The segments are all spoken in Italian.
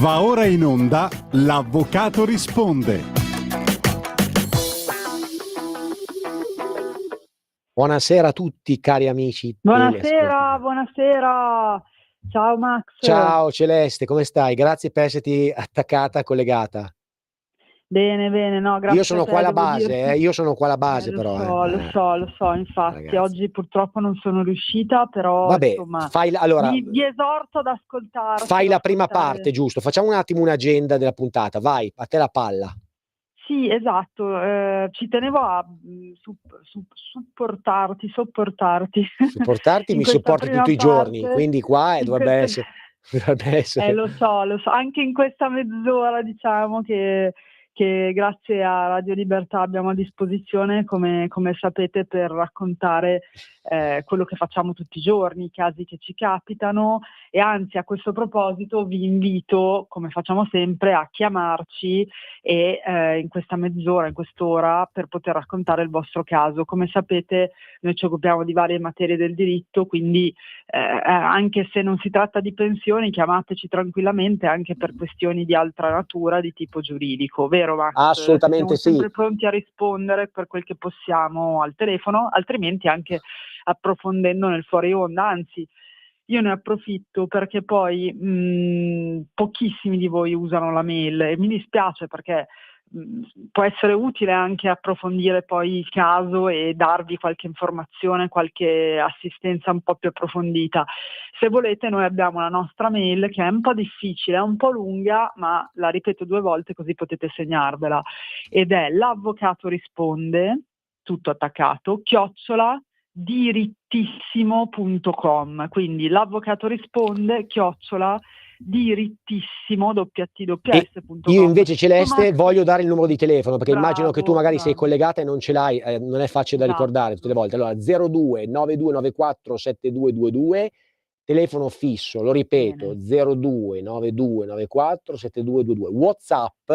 Va ora in onda L'Avvocato risponde. Buonasera a tutti cari amici Buonasera, buonasera. Ciao Max. Ciao Celeste, come stai? Grazie per esserti attaccata, collegata. Bene, no, grazie Io sono a te, qua alla devo base, dirti. io sono qua alla base Lo però. so, infatti. Ragazzi. Oggi purtroppo non sono riuscita, però Vabbè, insomma, allora, vi esorto ad ascoltarci. fai ad la prima ascoltare. parte, giusto? Facciamo un attimo un'agenda della puntata, vai, a te la palla. Sì, esatto, ci tenevo a sopportarti. Supportarti, in mi questa supporti prima tutti i giorni, parte, quindi qua in dovrebbe questa- essere. Lo so, anche in questa mezz'ora diciamo che grazie a Radio Libertà abbiamo a disposizione, come sapete, per raccontare quello che facciamo tutti i giorni, i casi che ci capitano, e anzi a questo proposito vi invito, come facciamo sempre, a chiamarci e in questa mezz'ora, in quest'ora, per poter raccontare il vostro caso. Come sapete noi ci occupiamo di varie materie del diritto, quindi anche se non si tratta di pensioni, chiamateci tranquillamente anche per questioni di altra natura, di tipo giuridico, vero Max? Assolutamente Siamo sì. sempre pronti a rispondere per quel che possiamo al telefono, altrimenti anche approfondendo nel fuori onda, anzi io ne approfitto perché poi pochissimi di voi usano la mail e mi dispiace perché può essere utile anche approfondire poi il caso e darvi qualche informazione, qualche assistenza un po' più approfondita. Se volete noi abbiamo la nostra mail che è un po' difficile, è un po' lunga, ma la ripeto 2 volte così potete segnarvela, ed è l'avvocato risponde, tutto attaccato, @dirittissimo.com, quindi l'avvocato risponde @dirittissimo E io invece Celeste voglio dare il numero di telefono perché immagino che tu magari sei bravo. collegata e non ce l'hai, non è facile da Esatto. ricordare tutte le volte. Allora 02 9294 7222, telefono fisso, lo ripeto, 02 9294 7222. WhatsApp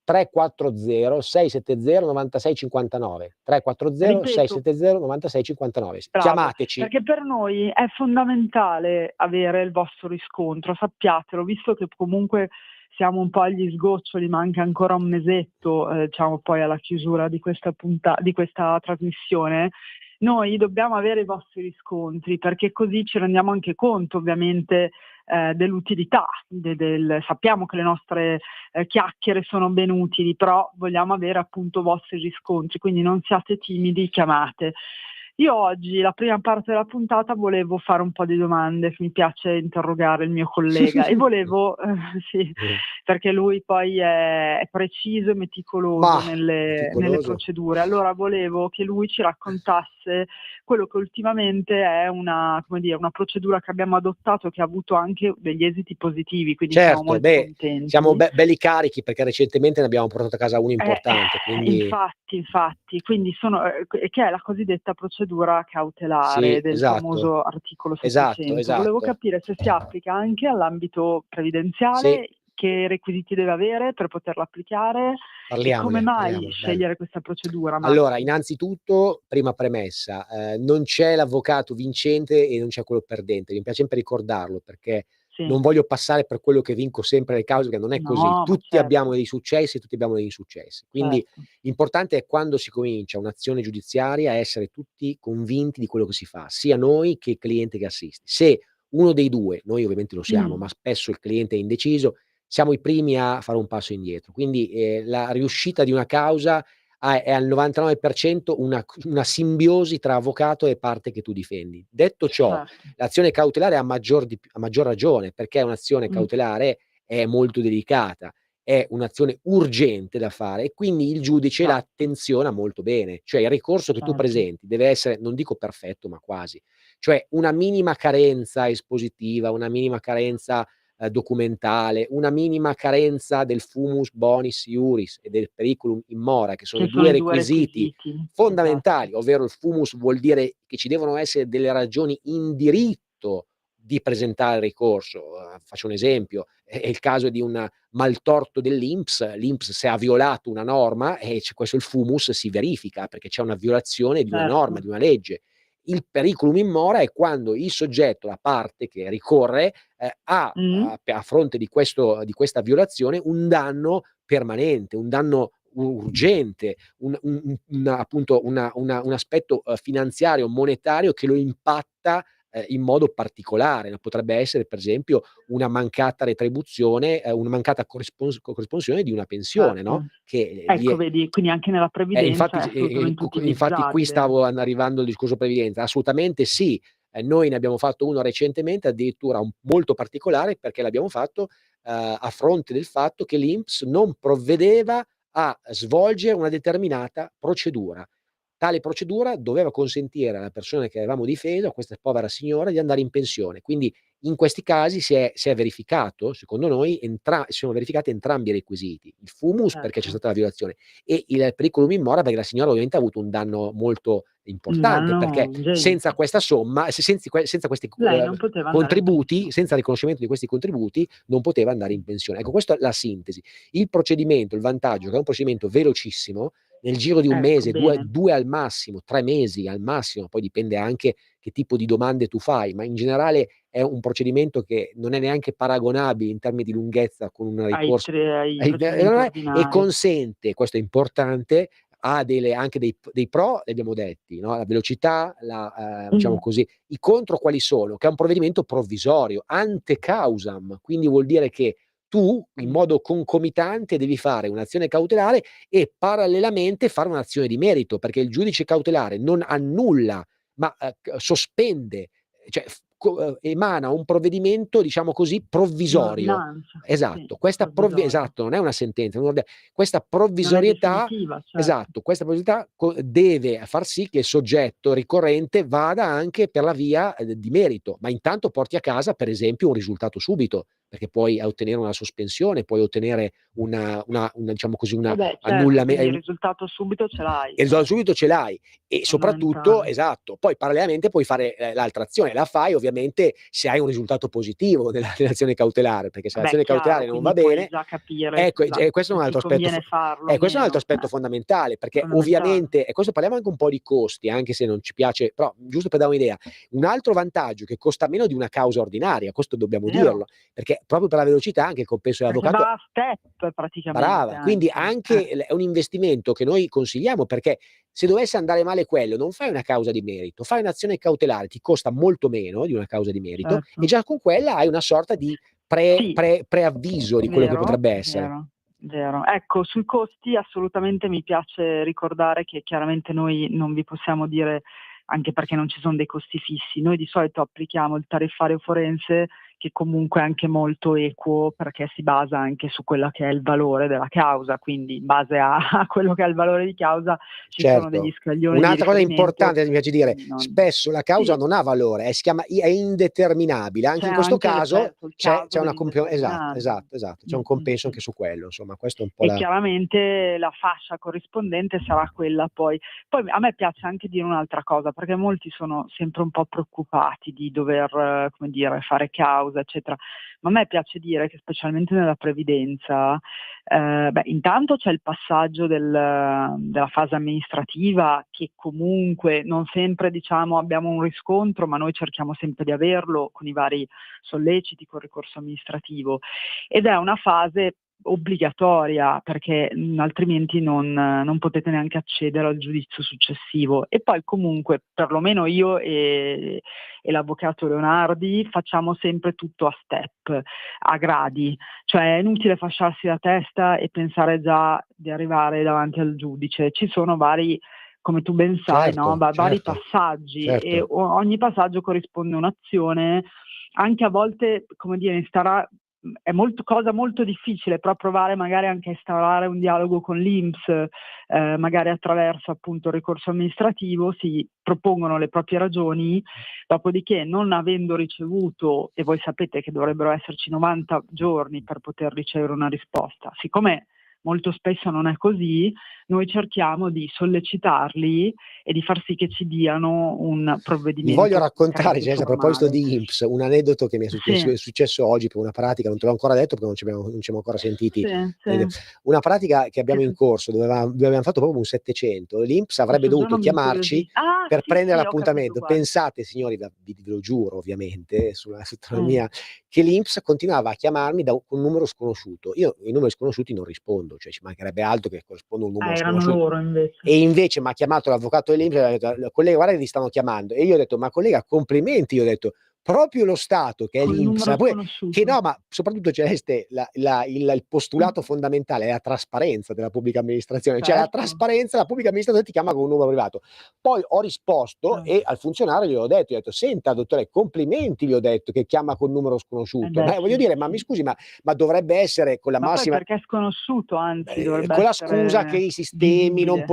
340 670 9659. 340 670 9659. Chiamateci. Perché per noi è fondamentale avere il vostro riscontro, sappiatelo, visto che comunque siamo un po' agli sgoccioli, manca ancora un mesetto, diciamo poi alla chiusura di questa trasmissione. Noi dobbiamo avere i vostri riscontri perché così ci rendiamo anche conto ovviamente dell'utilità, sappiamo che le nostre chiacchiere sono ben utili, però vogliamo avere appunto vostri riscontri, quindi non siate timidi, chiamate. Io oggi, la prima parte della puntata, volevo fare un po' di domande, mi piace interrogare il mio collega e volevo, sì, perché lui poi è preciso e meticoloso nelle procedure. Allora volevo che lui ci raccontasse quello che ultimamente è una procedura che abbiamo adottato che ha avuto anche degli esiti positivi, quindi siamo molto contenti. Siamo belli carichi perché recentemente ne abbiamo portato a casa uno importante. Quindi... Infatti, quindi che è la cosiddetta procedura cautelare del famoso articolo 700. Esatto. Volevo capire se si applica anche all'ambito previdenziale, che requisiti deve avere per poterla applicare e come mai scegliere questa procedura. Allora, innanzitutto, prima premessa, non c'è l'avvocato vincente e non c'è quello perdente. Mi piace sempre ricordarlo perché non voglio passare per quello che vinco sempre le cause, perché non è così. Tutti abbiamo dei successi e tutti abbiamo degli insuccessi. Quindi l'importante è quando si comincia un'azione giudiziaria essere tutti convinti di quello che si fa, sia noi che il cliente che assiste. Se uno dei due, noi ovviamente lo siamo, ma spesso il cliente è indeciso, siamo i primi a fare un passo indietro. Quindi la riuscita di una causa è al 99% una simbiosi tra avvocato e parte che tu difendi. Detto ciò, l'azione cautelare a maggior ragione, perché un'azione cautelare è molto delicata, è un'azione urgente da fare e quindi il giudice la attenziona molto bene. Cioè il ricorso che tu presenti deve essere, non dico perfetto, ma quasi. Cioè una minima carenza espositiva, una minima carenza documentale, una minima carenza del fumus bonis iuris e del periculum in mora, che sono i due requisiti fondamentali, ovvero il fumus vuol dire che ci devono essere delle ragioni in diritto di presentare il ricorso. Faccio un esempio, è il caso di un maltorto dell'INPS, l'INPS se ha violato una norma e c'è questo il fumus si verifica perché c'è una violazione di una norma, di una legge. Il periculum in mora è quando il soggetto, la parte che ricorre, ha a fronte di questa violazione un danno permanente, un danno urgente, appunto un aspetto finanziario, monetario che lo impatta in modo particolare. Potrebbe essere per esempio una mancata retribuzione, una mancata corresponsione di una pensione, no, Certo. che gli Ecco è vedi, quindi anche nella previdenza infatti, è assolutamente infatti qui utilizzabile. stavo arrivando al discorso previdenza. Assolutamente sì. Noi ne abbiamo fatto uno recentemente, addirittura molto particolare, perché l'abbiamo fatto a fronte del fatto che l'INPS non provvedeva a svolgere una determinata procedura. Tale procedura doveva consentire alla persona che avevamo difeso, a questa povera signora, di andare in pensione. Quindi in questi casi si è verificato, secondo noi, si sono verificati entrambi i requisiti: il fumus perché c'è Certo. stata la violazione, e il periculum in mora perché la signora ovviamente ha avuto un danno molto Un importante, danno perché senza ingente. questa somma, senza questi Lei non poteva andare in contributi, pensione. senza il riconoscimento di questi contributi, non poteva andare in pensione. Ecco, questa è la sintesi. Il procedimento, il vantaggio, che è un procedimento velocissimo, nel giro di un Ecco, mese, bene. 2 al massimo, 3 mesi al massimo, poi dipende anche che tipo di domande tu fai, ma in generale è un procedimento che non è neanche paragonabile in termini di lunghezza con un ricorso Ai procedimenti e ordinari. consente, questo è importante, ha anche dei pro, li abbiamo detti, no? La velocità, diciamo così. I contro quali sono? Che è un provvedimento provvisorio, ante causam, quindi vuol dire che tu in modo concomitante devi fare un'azione cautelare e parallelamente fare un'azione di merito, perché il giudice cautelare non annulla, ma sospende, cioè emana un provvedimento, diciamo così, provvisorio. Un'ordinanza, sì, Esatto, provvisoria. esatto, non è una sentenza, questa Non è provvisorietà. definitiva, certo. Esatto, questa provvisorietà deve far sì che il soggetto ricorrente vada anche per la via di merito, ma intanto porti a casa, per esempio, un risultato subito, perché puoi ottenere una sospensione, puoi ottenere diciamo così, Eh beh, certo, quindi il annullame risultato subito ce l'hai, e il risultato subito ce l'hai, e soprattutto, fondamentale. esatto, poi parallelamente puoi fare l'altra azione. La fai ovviamente se hai un risultato positivo nell'azione cautelare, perché se Beh, l'azione chiaro, cautelare non va quindi puoi bene, già capire, ecco, e esatto, questo è se un ti altro aspetto conviene farlo o questo è un altro meno, aspetto fondamentale, perché fondamentale. ovviamente, e questo parliamo anche un po' di costi, anche se non ci piace, però giusto per dare un'idea, un altro vantaggio che costa meno di una causa ordinaria, questo dobbiamo Vero? dirlo, perché proprio per la velocità anche il compenso Perché dell'avvocato. va a step praticamente Brava, quindi anche. anche è un investimento che noi consigliamo, perché se dovesse andare male quello, non fai una causa di merito, fai un'azione cautelare, ti costa molto meno di una causa di merito e Certo. già con quella hai una sorta di Sì, preavviso di quello che vero, potrebbe essere. vero, vero. Ecco, sui costi assolutamente mi piace ricordare che chiaramente noi non vi possiamo dire, anche perché non ci son dei costi fissi. Noi di solito applichiamo il tariffario forense, che comunque è anche molto equo, perché si basa anche su quella che è il valore della causa, quindi in base a quello che è il valore di causa ci sono degli Certo. scaglioni di Un'altra cosa riferimento, importante che mi piace dire: quindi non spesso la causa sì. non ha valore, è indeterminabile. Anche C'è in questo anche caso certo il c'è caso una compio esatto, dell'indeterminato. esatto, esatto. C'è un compenso Mh. anche su quello, insomma, questo è un po' E la chiaramente la fascia corrispondente sarà quella poi. Poi a me piace anche dire un'altra cosa, perché molti sono sempre un po' preoccupati di dover, come dire, fare causa, eccetera. Ma a me piace dire che specialmente nella previdenza, beh, intanto c'è il passaggio della fase amministrativa, che comunque non sempre, diciamo, abbiamo un riscontro, ma noi cerchiamo sempre di averlo con i vari solleciti, col ricorso amministrativo. Ed è una fase obbligatoria, perché altrimenti non potete neanche accedere al giudizio successivo. E poi comunque, perlomeno io e l'avvocato Leonardi, facciamo sempre tutto a step, a gradi, cioè è inutile fasciarsi la testa e pensare già di arrivare davanti al giudice. Ci sono vari, come tu ben sai, no, certo, vari certo, passaggi, e certo. ogni passaggio corrisponde a un'azione. Anche a volte, come dire, è cosa molto difficile, però provare magari anche a instaurare un dialogo con l'INPS, magari attraverso appunto il ricorso amministrativo, si propongono le proprie ragioni, dopodiché, non avendo ricevuto, e voi sapete che dovrebbero esserci 90 giorni per poter ricevere una risposta, siccome molto spesso non è così, noi cerchiamo di sollecitarli e di far sì che ci diano un Vi provvedimento voglio raccontare, concreto, Cesare, a proposito formale. di INPS, un aneddoto che mi Sì, è successo oggi per una pratica, non te l'ho ancora detto perché non ci abbiamo ancora sentiti. sì, Ed- sì. Una pratica che Che abbiamo in corso, dove abbiamo fatto proprio un 700. L'INPS avrebbe questo dovuto giorno mi chiamarci incuriosisce. Ah, per sì, prendere sì, ho capito l'appuntamento. quale. Pensate, signori, ve lo giuro ovviamente, su tutta la Mh. mia, che l'INPS continuava a chiamarmi con un numero sconosciuto. Io i numeri sconosciuti non rispondo, cioè ci mancherebbe altro che corrisponda un numero Erano sconosciuto. loro invece. E invece m'ha chiamato l'avvocato dell'INPS e ha detto: "Collega, guarda che vi stanno chiamando". E io ho detto: "Ma collega, complimenti", io ho detto, "proprio lo Stato che è Col l'INPS, numero ma poi che sconosciuto. no, ma soprattutto Celeste, il postulato fondamentale è la trasparenza della pubblica amministrazione, cioè la Certo, trasparenza, la pubblica amministrazione ti chiama con un numero privato". Poi ho risposto certo. e al funzionario gli ho detto: "Senta dottore, complimenti", gli ho detto, "che chiama con numero Eh sconosciuto". beh, Ma voglio sì, dire, ma mi sì. scusi, ma dovrebbe essere con la Ma poi massima perché è sconosciuto, anzi dovrebbe con la scusa che essere i sistemi non visibile.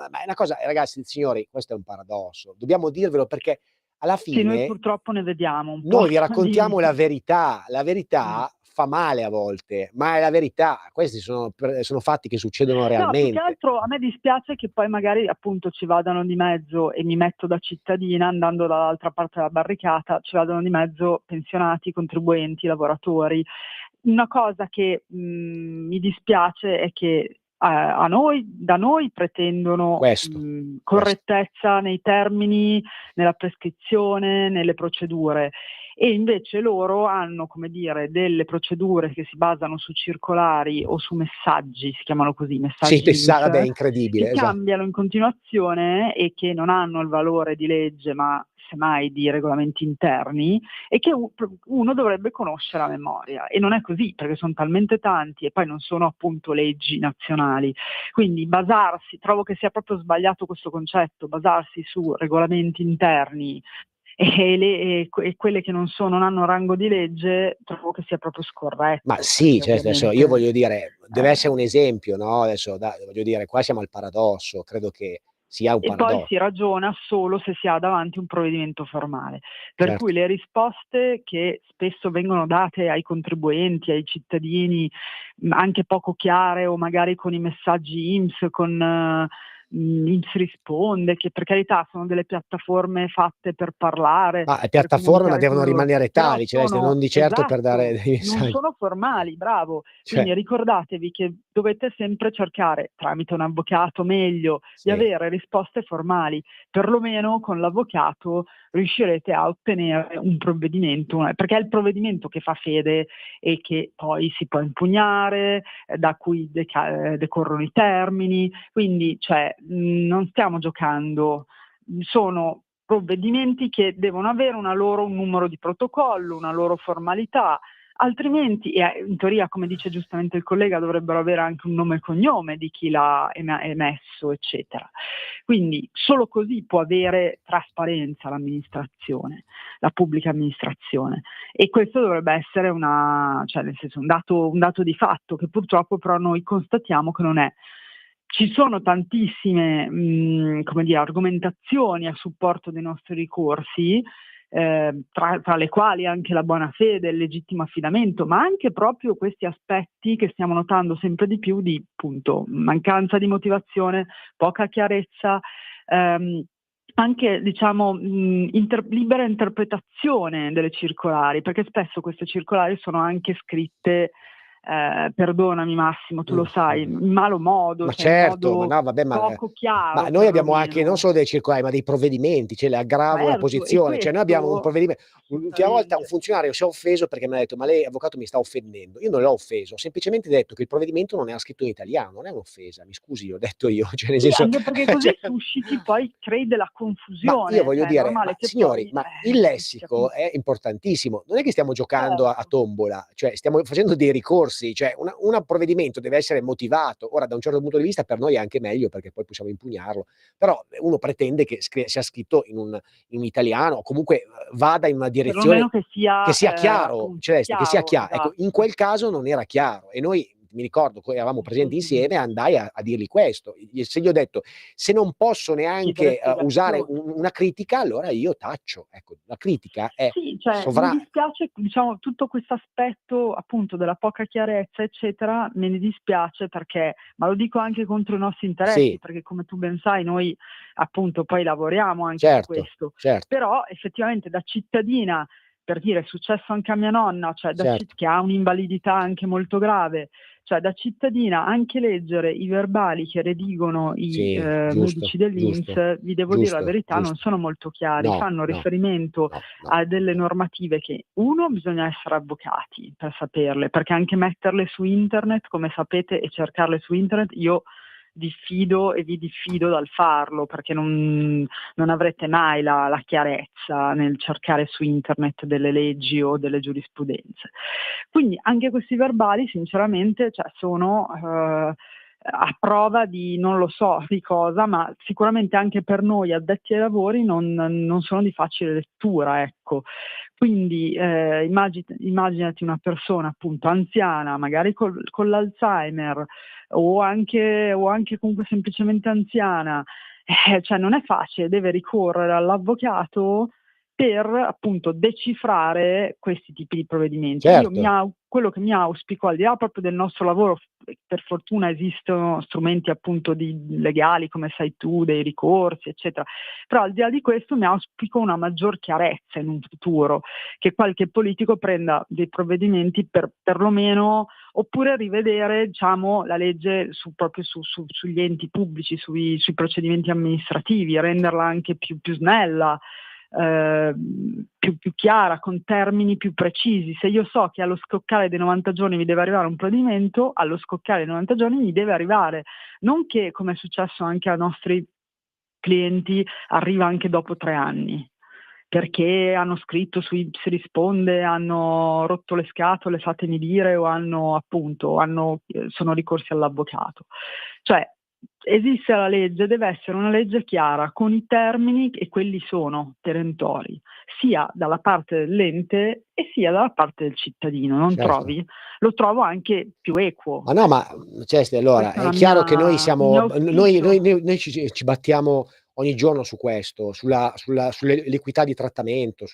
ma è una cosa, ragazzi, signori, questo è un paradosso. Dobbiamo dirvelo perché alla Sì, noi fine purtroppo ne vediamo un po' noi vi di raccontiamo la verità. La mh. verità fa male a volte, ma è la verità. Questi sono fatti che succedono No, più che realmente. altro a me dispiace che poi magari appunto ci vadano di mezzo, e mi metto da cittadina andando dall'altra parte della barricata, ci vadano di mezzo pensionati, contribuenti, lavoratori. Una cosa che, mi dispiace è che da noi pretendono, Questo. correttezza nei termini, nella prescrizione, nelle procedure. E invece loro hanno, come dire, delle procedure che si basano su circolari o su messaggi, si chiamano così, Sì, messaggi INPS, vabbè, che incredibile, cambiano in continuazione e che non hanno il valore di legge, ma semmai di regolamenti interni, e che uno dovrebbe conoscere a memoria. E non è così, perché son talmente tanti e poi non sono appunto leggi nazionali. Quindi trovo che sia proprio sbagliato questo concetto, basarsi su regolamenti interni e quelle che non hanno rango di legge, trovo che sia proprio Ma scorretto, sì, perché cioè adesso io ovviamente voglio dire, deve essere un ehm esempio, no, adesso voglio dire, qua siamo al paradosso, credo che sia un e poi si paradosso. ragiona solo se si ha davanti un provvedimento formale. Per cui Certo. le risposte che spesso vengono date ai contribuenti, ai cittadini, anche poco chiare o magari con i messaggi INPS, con INPS risponde, che per carità sono delle piattaforme fatte per parlare, Ma le per piattaforme, ma comunicare con devono loro, rimanere però tali, Celeste, non sono di certo per dare esatto, dei non messaggi. sono formali, bravo. Cioè Quindi ricordatevi che dovete sempre cercare, tramite un avvocato meglio, di sì. avere risposte formali. Perlomeno con l'avvocato riuscirete a ottenere un provvedimento, perché è il provvedimento che fa fede e che poi si può impugnare, da cui decorrono i termini. Quindi, cioè, non stiamo giocando, sono provvedimenti che devono avere un numero di protocollo, una loro formalità, altrimenti, in teoria, come dice giustamente il collega, dovrebbero avere anche un nome e cognome di chi l'ha emesso, eccetera. Quindi solo così può avere trasparenza l'amministrazione, la pubblica amministrazione. E questo dovrebbe essere cioè nel senso un dato di fatto che purtroppo però noi constatiamo che non è. Ci sono tantissime, come dire, argomentazioni a supporto dei nostri ricorsi, tra le quali anche la buona fede, il legittimo affidamento, ma anche proprio questi aspetti che stiamo notando sempre di più di, appunto, mancanza di motivazione, poca chiarezza, ehm, anche diciamo, libera interpretazione delle circolari, perché spesso queste circolari sono anche scritte, perdonami Massimo, tu lo sai, in malo modo, Ma cioè in certo, ma modo no, vabbè, poco ma chiaro noi abbiamo anche non perlomeno. solo dei circolari, ma dei provvedimenti, cioè le aggravo la Certo, e posizione. Cioè noi abbiamo un questo provvedime l'ultima volta un assolutamente. funzionario si è offeso perché mi ha detto: "Ma lei avvocato mi sta offendendo". Io non l'ho offeso, ho semplicemente detto che il provvedimento non era scritto in italiano, non è un'offesa, mi scusi, ho detto io, cioè nel Sì, senso anche perché così cioè susciti poi crei della ma io confusione, voglio cioè è dire, normale ma che signori, poi, ma il si lessico capisca. è importantissimo. Non è che stiamo giocando a Certo. tombola, cioè stiamo facendo dei ricorsi, cioè un provvedimento deve essere motivato. Ora da un certo punto di vista per noi è anche meglio perché poi possiamo impugnarlo, però uno pretende che sia scritto in un italiano o comunque, vada in una Perlomeno direzione che che sia, sia chiaro, appunto Celeste, che sia chiaro, ecco, in esatto. quel caso non era chiaro e noi Mi ricordo che eravamo presenti Assolutamente. insieme, andai a dirgli questo. Se gli ho detto: "Se non posso neanche, Chiedere usare spiegazioni. una critica, allora io taccio." Ecco, la critica è Sì, cioè mi sovra dispiace, diciamo, tutto questo aspetto appunto della poca chiarezza, eccetera, me ne dispiace perché, ma lo dico anche contro i nostri interessi, sì, perché come tu ben sai noi appunto poi lavoriamo anche su certo, questo. certo, Però effettivamente da cittadina, per dire, è successo anche a mia nonna, cioè certo. che ha un'invalidità anche molto grave, cioè da cittadina anche leggere i verbali che redigono i Sì, medici giusto, giusto, dell'INPS, vi devo dire la giusto, verità, non giusto. sono molto chiari, No, fanno no, riferimento no, no, a delle normative che, uno, bisogna essere avvocati per saperle, perché anche metterle su internet, come sapete, e cercarle su internet, io diffido e vi diffido dal farlo, perché non avrete mai la chiarezza nel cercare su internet delle leggi o delle giurisprudenze. Quindi anche questi verbali sinceramente, cioè, sono a prova di non lo so di cosa, ma sicuramente anche per noi addetti ai lavori non sono di facile lettura, ecco. Quindi immaginati una persona appunto anziana, magari con l'Alzheimer o anche comunque semplicemente anziana, cioè non è facile, deve ricorrere all'avvocato per appunto decifrare questi tipi di provvedimenti. Io certo. quello che mi auspico, al di là proprio del nostro lavoro, per fortuna esistono strumenti appunto legali, come sai tu, dei ricorsi, eccetera, però al di là di questo mi auspico una maggior chiarezza in un futuro, che qualche politico prenda dei provvedimenti per perlomeno, oppure rivedere, diciamo, la legge sugli enti pubblici, sui procedimenti amministrativi, renderla anche più snella, più chiara, con termini più precisi. Se io so che allo scoccare dei 90 giorni mi deve arrivare un provvedimento, allo scoccare dei 90 giorni mi deve arrivare, non che, come è successo anche ai nostri clienti, arriva anche dopo 3 anni, perché hanno scritto su Ips Risponde, hanno rotto le scatole, fatemi dire, o sono ricorsi all'avvocato. Cioè, esiste la legge, deve essere una legge chiara, con i termini, e quelli sono perentori, sia dalla parte dell'ente e sia dalla parte del cittadino, non Certo. trovi? Lo trovo anche più equo, Ma no, ma, ecco. Cesti, allora, Questo è è chiaro che noi il mio siamo b auspicio. noi ci battiamo ogni giorno su questo, sull'equità di trattamento,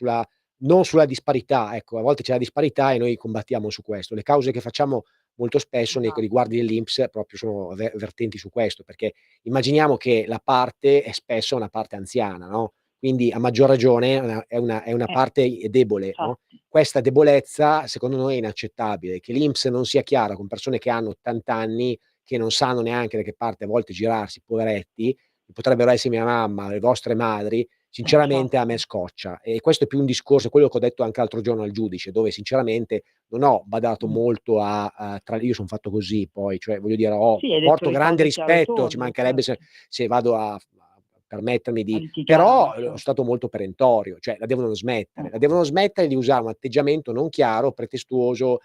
non sulla disparità, ecco. A volte c'è la disparità e noi combattiamo su questo. Le cause che facciamo molto spesso nei Esatto. riguardi dell'INPS proprio sono vertenti su questo, perché immaginiamo che la parte è spesso una parte anziana, no, quindi a maggior ragione è una parte debole, no? Infatti. Questa debolezza secondo noi è inaccettabile, che l'INPS non sia chiara con persone che hanno 80 anni, che non sanno neanche da che parte a volte girarsi, poveretti, che potrebbero essere mia mamma, le vostre madri, sinceramente a me Certo. scoccia. E questo è più un discorso, quello che ho detto anche l'altro giorno al giudice, dove sinceramente non ho badato Mh. molto io son fatto così poi, cioè voglio dire, Sì, hai detto porto le grande cose chiare e rispetto, ci tondo, mancherebbe certo. se vado a permettermi A di litigare, però, sono certo. stato molto perentorio, cioè la devono smettere di usare un atteggiamento non chiaro, pretestuoso,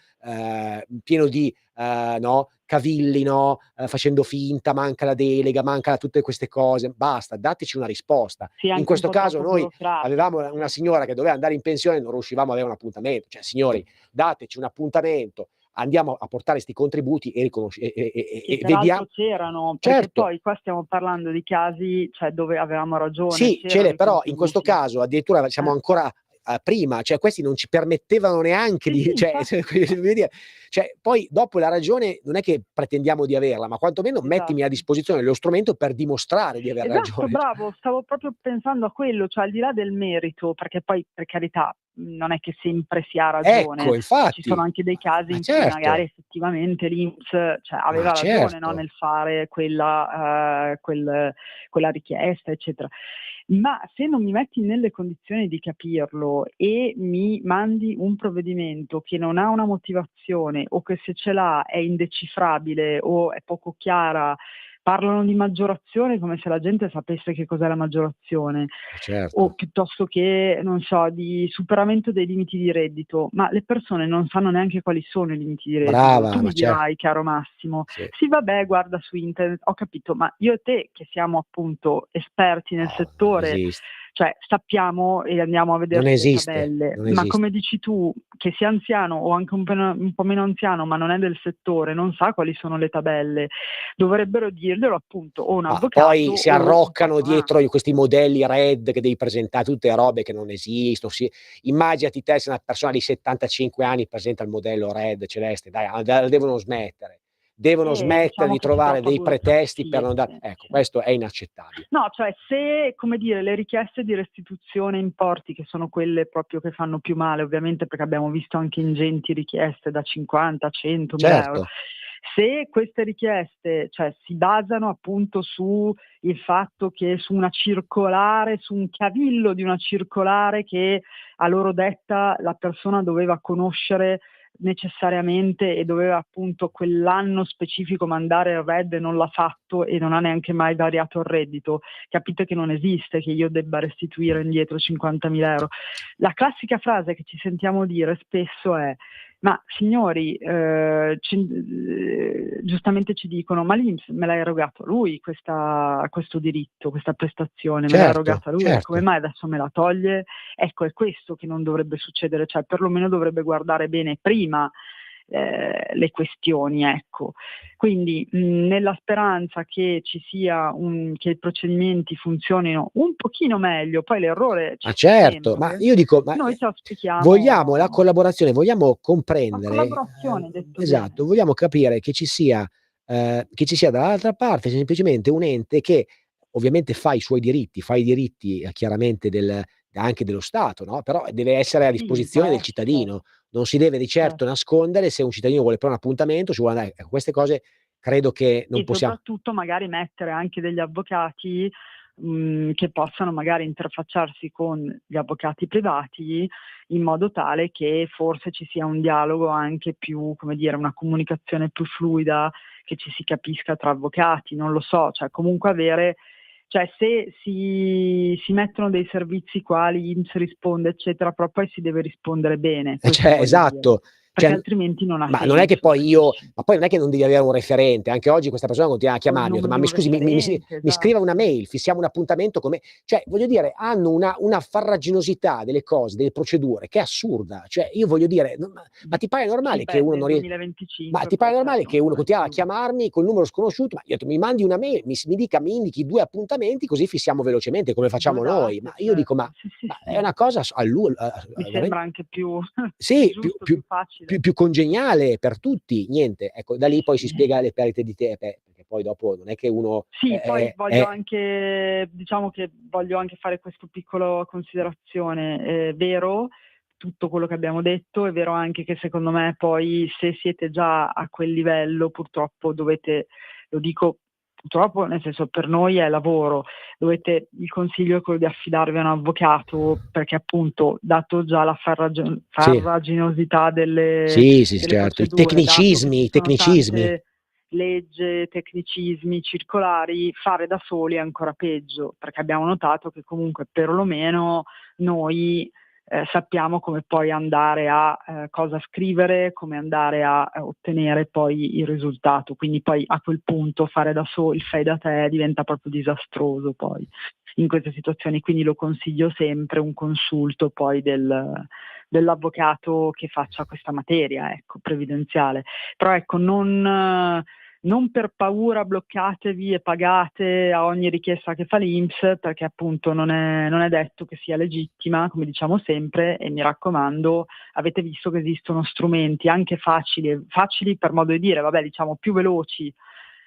pieno di, no, cavilli, no, facendo finta, manca la delega, manca tutte queste cose. Basta, dateci una risposta. Sì, In anche un questo po' caso troppo noi avevamo burocratico, una sì. signora che doveva andare in pensione e non riuscivamo ad avere un appuntamento. Cioè, signori, dateci un appuntamento, andiamo a portare 'sti contributi e Che e peraltro vediam c'erano, perché certo. poi qua stiamo parlando di casi, cioè, dove avevamo ragione, Sì, c'erano i però in questo contributi. caso addirittura siamo ancora a prima, cioè questi non ci permettevano neanche Sì, sì, di cioè infatti. voglio dire, cioè poi dopo la ragione non è che pretendiamo di averla, ma quantomeno mettimi a Esatto. disposizione lo strumento per dimostrare di aver Esatto, ragione. bravo, stavo proprio pensando a quello, cioè al di là del merito, perché poi per carità, non è che sempre si ha ragione, Ecco, ci sono infatti. anche dei casi Ma in cui magari certo, effettivamente l'INPS, cioè, ma aveva ragione, no, certo. nel fare quella richiesta, eccetera. Ma se non mi metti nelle condizioni di capirlo e mi mandi un provvedimento che non ha una motivazione, o che se ce l'ha è indecifrabile o è poco chiara. Parlano di maggiorazione come se la gente sapesse che cos'è la maggiorazione, Ma o certo. piuttosto che, non so, di superamento dei limiti di reddito, ma le persone non sanno neanche quali sono i limiti di reddito. Tu Brava, mi dirai, caro Massimo: sì. "Sì, vabbè, guarda su internet", ho capito, ma io e te che siamo appunto esperti nel No, non settore, esiste. Cioè sappiamo e andiamo a Non vederci le esiste, tabelle, non ma esiste. come dici tu, che sia anziano o anche un po' meno anziano, ma non è del settore, non sa quali sono le tabelle, dovrebbero dirglielo appunto o un avvocato Poi si o un arroccano dietro patronale. questi modelli RED che devi presentare, tutte robe che non esistono. Immaginati te se una persona di 75 anni presenta il modello RED celeste, dai, devono smettere. Devono smettere Diciamo di che si trovare troppa dei pretesti per non burocrazia, ecco, sì. questo è inaccettabile. No, cioè se, come dire, le richieste di restituzione importi, che sono quelle proprio che fanno più male, ovviamente perché abbiamo visto anche ingenti richieste da 50, 100 mila euro, Certo. se queste richieste, cioè, si basano appunto su il fatto che su una circolare, su un cavillo di una circolare che a loro detta la persona doveva conoscere necessariamente e doveva appunto quell'anno specifico mandare il RED e non l'ha fatto e non ha neanche mai variato il reddito, capite che non esiste che io debba restituire indietro 50.000 euro. La classica frase che ci sentiamo dire spesso è: ma signori, giustamente ci dicono, ma l'INPS me l'ha erogato lui questo diritto, questa prestazione, me l'ha Certo, erogata lui, come certo. mai adesso me la toglie? Ecco, è questo che non dovrebbe succedere, cioè perlomeno dovrebbe guardare bene prima le questioni, ecco. Quindi nella speranza che ci sia che i procedimenti funzionino un pochino meglio, poi l'errore Ma c'è certo, ma sempre, io dico, ma noi ci vogliamo la auspichiamo collaborazione, vogliamo la comprendere, collaborazione, detto esatto, bene. vogliamo capire che ci sia dall'altra parte semplicemente un ente che ovviamente fa i suoi diritti, fa i diritti chiaramente anche dello Stato, no, però deve essere a Sì, disposizione del certo, cittadino, non si deve di certo certo. nascondere se un cittadino vuole fare un appuntamento, ci vuole andare. Ecco, queste cose credo che non E possiamo. soprattutto magari mettere anche degli avvocati, che possano magari interfacciarsi con gli avvocati privati, in modo tale che forse ci sia un dialogo anche più, come dire, una comunicazione più fluida, che ci si capisca tra avvocati, non lo so, cioè comunque avere, cioè se si mettono dei servizi quali INPS risponde, eccetera, però poi si deve rispondere bene, questo Cioè, voglio dire, esatto. perché Cioè, altrimenti non ha ma non è che senso, poi io capisci? ma poi non è che non devi avere un referente, anche oggi questa persona continua a O il chiamarmi, ho detto: numero "Ma di mi un scusi, referente, mi scriva una esatto. mail, fissiamo un appuntamento come", cioè voglio dire, hanno una farraginosità delle cose, delle procedure che è assurda. Cioè, io voglio dire, ma ti pare Sì, normale che beh, uno nel non rie ma 2025 ti pare poi normale che certo, uno non è continua a più. chiamarmi col numero sconosciuto? Ma io ho detto: "Mi mandi una mail, mi indichi 2 appuntamenti così fissiamo velocemente come 2 facciamo noi". Ma date, io dico: certo. Sì, sì, ma è sì. una cosa Mi veramen sembra anche più più sì, giusto, più facile. più congeniale per tutti. Niente, ecco, da lì poi si Sì. spiega le perdite di perché poi dopo non è che uno Sì, poi voglio è anche, diciamo che voglio anche fare questo piccolo considerazione. È vero tutto quello che abbiamo detto, è vero anche che secondo me poi se siete già a quel livello purtroppo dovete, lo dico purtroppo, nel senso per noi è lavoro, il consiglio è quello di affidarvi a un avvocato perché appunto dato già la sì, farraginosità delle sì, sì, delle certo. procedure, dato che ci I sono tecnicismi. tante legge, tecnicismi circolari, fare da soli è ancora peggio, perché abbiamo notato che comunque perlomeno noi sappiamo come poi andare a cosa scrivere, come andare a ottenere poi il risultato. Quindi poi a quel punto fare da soli, il fai da te diventa proprio disastroso poi in queste situazioni. Quindi lo consiglio sempre un consulto poi dell'avvocato che faccia questa materia, ecco, previdenziale. Però ecco, non per paura bloccatevi e pagate a ogni richiesta che fa l'INPS, perché appunto non è detto che sia legittima, come diciamo sempre, e mi raccomando, avete visto che esistono strumenti anche facili per modo di dire, vabbè, diciamo più veloci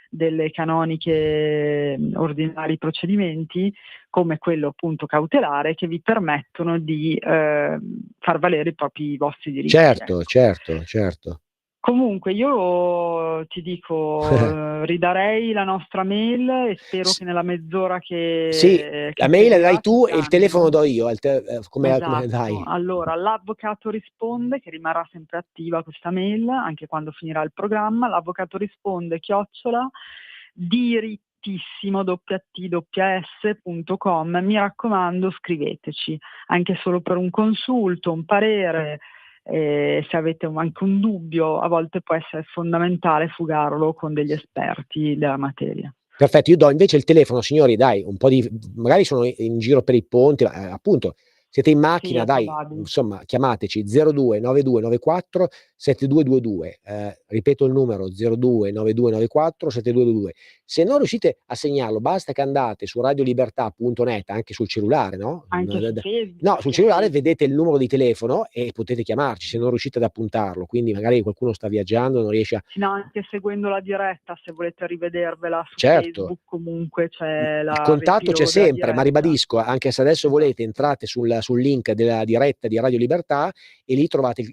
delle canoniche ordinari procedimenti, come quello appunto cautelare, che vi permettono di far valere i vostri diritti, Certo, ecco. certo, certo. Comunque io ti dico, ridarei la nostra mail e spero S che nella mezz'ora sì, la che mail la dai seguirà ci tu e il telefono chiamino. do io, come Esatto. dai? Allora, l'avvocato risponde, che rimarrà sempre attiva questa mail, anche quando finirà il programma, l'avvocato risponde chiocciola dirittissimo www.s.com. Mi raccomando, scriveteci, anche solo per un consulto, un parere, se avete anche un dubbio, a volte può essere fondamentale fugarlo con degli esperti della materia. Perfetto, io do invece il telefono, signori, dai, un po' magari sono in giro per i ponti, appunto, siete in macchina, Sì, è dai, probabile. insomma, chiamateci 02 92 94 7222. Ripeto il numero 02 92 94 7222. Se non riuscite a segnarlo, basta che andate su radiolibertà.net, anche sul cellulare, no? Anche su Facebook, No, sul perché cellulare sì. vedete il numero di telefono e potete chiamarci se non riuscite ad appuntarlo. Quindi magari qualcuno sta viaggiando, non riesce a. No, anche seguendo la diretta, se volete rivedervela su Certo. Facebook, comunque c'è Il contatto c'è l'epilogo della sempre, ma diretta. ribadisco, anche se adesso volete, entrate sul link della diretta di Radio Libertà e lì trovate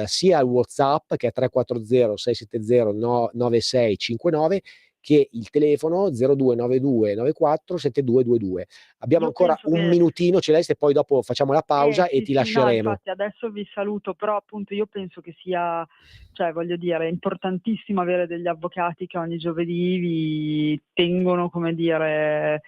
sia il WhatsApp, che è 340 670 9659, che il telefono 0292 94 7222. Abbiamo Io ancora penso un che minutino, Celeste, poi dopo facciamo la pausa e sì, ti sì, no, lasceremo. infatti adesso vi saluto, però appunto io penso che sia, cioè voglio dire, è importantissimo avere degli avvocati che ogni giovedì vi tengono, come dire,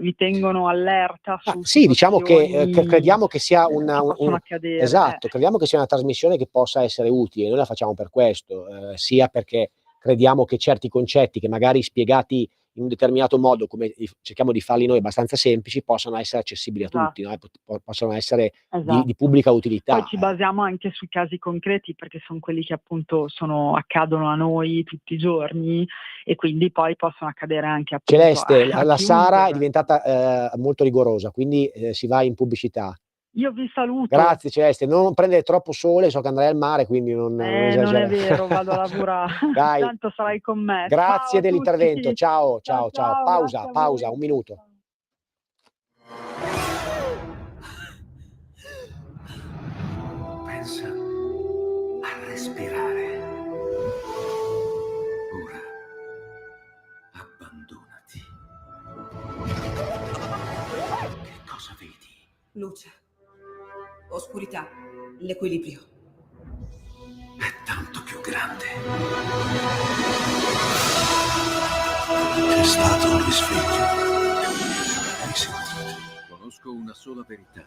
vi tengono allerta su Sì, diciamo che situazioni crediamo che sia che possono accadere. esatto, crediamo che sia una trasmissione che possa essere utile, noi la facciamo per questo, sia perché crediamo che certi concetti che magari spiegati in un determinato modo, come cerchiamo di farli noi abbastanza semplici, possano essere accessibili a tutti, no, e possono essere di Esatto. pubblica utilità. Poi ci basiamo anche sui casi concreti, perché son quelli che appunto accadono a noi tutti i giorni e quindi poi possono accadere anche appunto Celeste, a la Sara è chiunque. diventata molto rigorosa, quindi si va in pubblicità. Io vi saluto. Grazie Celeste, non prendere troppo sole, so che andrai al mare, quindi non Non è esagera. vero, vado a lavora Dai, tanto sarai con me. Ciao grazie a dell'intervento. tutti. Ciao, Ciao, ciao, ciao. ciao, Pausa, grazie a pausa, voi. 1 minuto. Pensa a respirare. Ora abbandonati. Che cosa vedi? Luce, oscurità, l'equilibrio. È tanto più grande. È stato un risveglio. Hai sentito? Conosco una sola verità.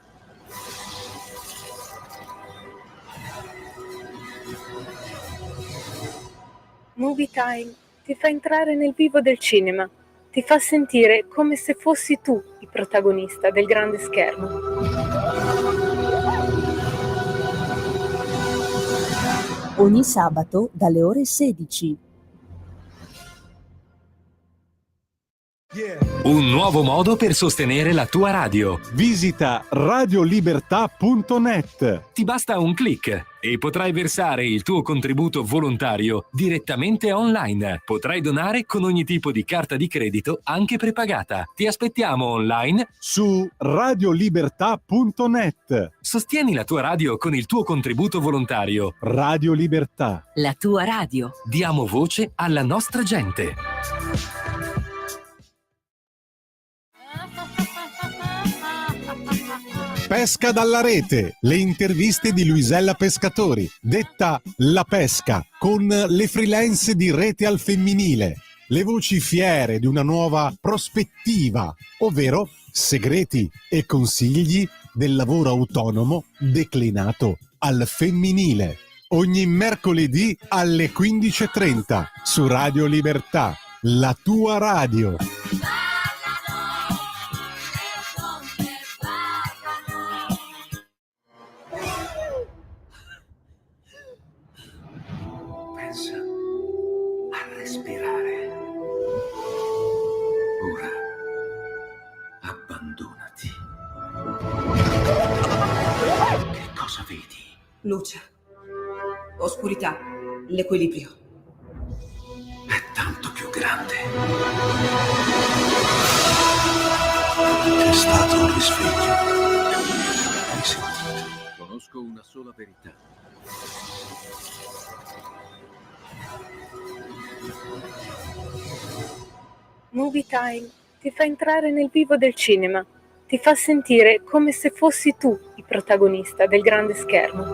Movie Time ti fa entrare nel vivo del cinema, ti fa sentire come se fossi tu il protagonista del grande schermo. Ogni sabato dalle ore 16. Un nuovo modo per sostenere la tua radio. Visita radiolibertà.net. Ti basta un click e potrai versare il tuo contributo volontario direttamente online. Potrai donare con ogni tipo di carta di credito, anche prepagata. Ti aspettiamo online Su radiolibertà.net. Sostieni la tua radio con il tuo contributo volontario. Radio Libertà. La tua radio. Diamo voce alla nostra gente. Pesca dalla rete, le interviste di Luisella Pescatori, detta La Pesca, con le freelance di Rete al Femminile, le voci fiere di una nuova prospettiva, ovvero segreti e consigli del lavoro autonomo declinato al femminile. Ogni mercoledì alle 15:30 su Radio Libertà, la tua radio. Pensa a respirare. Ora abbandonati. Che cosa vedi? Luce, oscurità, l'equilibrio. È tanto più grande. È stato un risveglio. Hai sentito? Conosco una sola verità. Movie Time ti fa entrare nel vivo del cinema, ti fa sentire come se fossi tu il protagonista del grande schermo.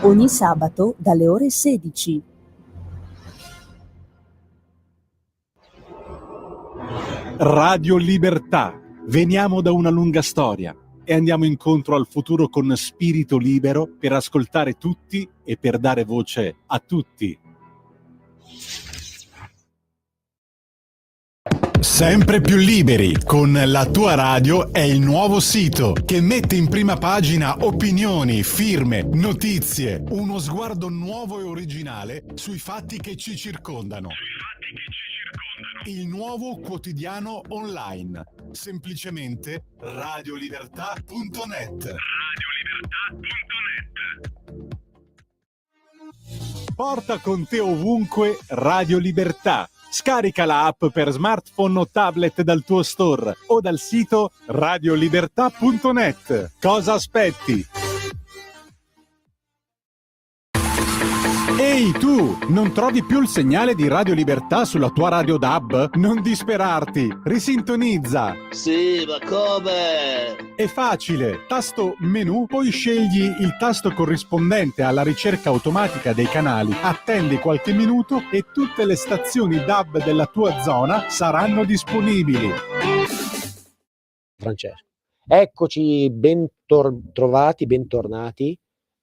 Ogni sabato dalle ore 16. Radio Libertà. Veniamo da una lunga storia. e andiamo incontro al futuro con spirito libero per ascoltare tutti e per dare voce a tutti. Sempre più liberi con La Tua Radio è il nuovo sito che mette in prima pagina opinioni, firme, notizie, uno sguardo nuovo e originale sui fatti che ci circondano. Il nuovo quotidiano online, semplicemente radiolibertà.net. Porta con te ovunque Radio Libertà. Scarica la app per smartphone o tablet dal tuo store o dal sito radiolibertà.net. Cosa aspetti? Ehi tu, non trovi più il segnale di Radio Libertà sulla tua radio DAB? Non disperarti, risintonizza. Sì, ma come? È facile, tasto menu, poi scegli il tasto corrispondente alla ricerca automatica dei canali, attendi qualche minuto e tutte le stazioni DAB della tua zona saranno disponibili. Francesco. Eccoci, bentornati.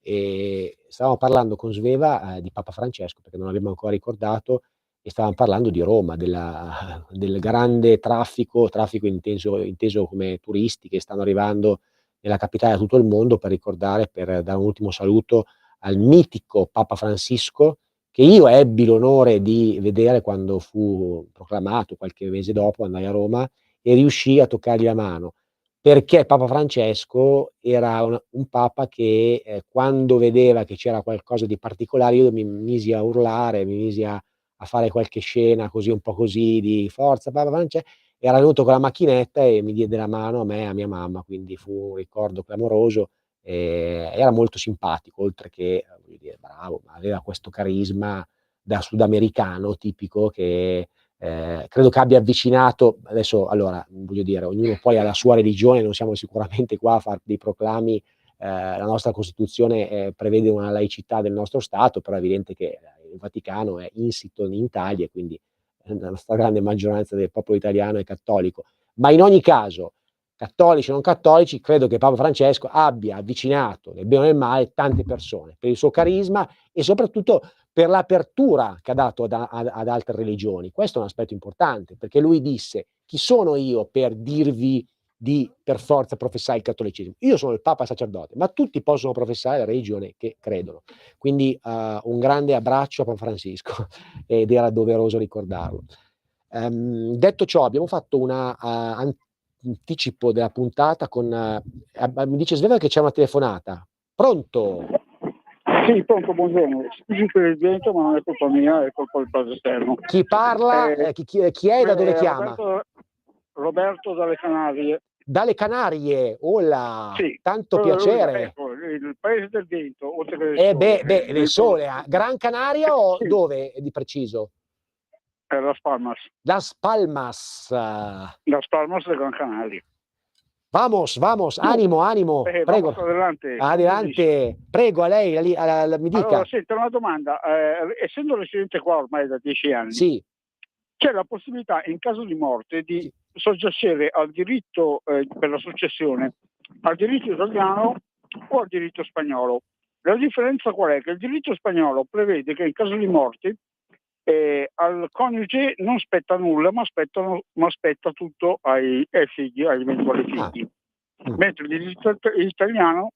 E stavamo parlando con Sveva di Papa Francesco, perché non l'abbiamo ancora ricordato, e stavamo parlando di Roma, del grande traffico inteso come turisti che stanno arrivando nella capitale da tutto il mondo per ricordare, per dare un ultimo saluto al mitico Papa Francisco, che io ebbi l'onore di vedere quando fu proclamato, qualche mese dopo andai a Roma e riuscii a toccargli la mano. Perché Papa Francesco era un papa che quando vedeva che c'era qualcosa di particolare io mi misi a urlare, mi misi a fare qualche scena così un po' così di forza Papa Francesco, era venuto con la macchinetta e mi diede la mano a me e a mia mamma, quindi fu un ricordo clamoroso, era molto simpatico, oltre che voglio dire, bravo, ma aveva questo carisma da sudamericano tipico che credo che abbia avvicinato, adesso allora voglio dire, ognuno poi ha la sua religione, non siamo sicuramente qua a fare dei proclami, la nostra Costituzione prevede una laicità del nostro Stato, però è evidente che il Vaticano è insito in Italia e quindi la stragrande maggioranza del popolo italiano è cattolico, ma in ogni caso, cattolici o non cattolici, credo che Papa Francesco abbia avvicinato nel bene o nel male tante persone per il suo carisma e soprattutto per l'apertura che ha dato ad altre religioni. Questo è un aspetto importante, perché lui disse: chi sono io per dirvi di per forza professare il cattolicesimo? Io sono il Papa sacerdote, ma tutti possono professare la religione che credono. Quindi un grande abbraccio a Papa Francisco ed era doveroso ricordarlo. Detto ciò, abbiamo fatto un anticipo della puntata con mi dice Sveva che c'è una telefonata. Pronto? Sì, pronto, buongiorno. Scusi per il vento, ma non è colpa mia, è colpa del paese esterno. Chi parla? Chi è e da dove chiama? Roberto dalle Canarie. Dalle Canarie, hola, sì, tanto piacere. Ecco, il paese del vento, oltre che del sole. Gran Canaria o sì. Dove di preciso? Las Palmas. Las Palmas. Las Palmas de Gran Canaria. Vamos, animo, prego. Adelante, prego, a lei, mi dica. Allora, senta, una domanda. Essendo residente qua ormai da 10 anni, sì. C'è la possibilità, in caso di morte, di soggiacere al diritto per la successione, al diritto italiano o al diritto spagnolo. La differenza qual è? Che il diritto spagnolo prevede che in caso di morte al coniuge non spetta nulla, ma spetta tutto ai figli, agli eventuali figli. Mentre il diritto italiano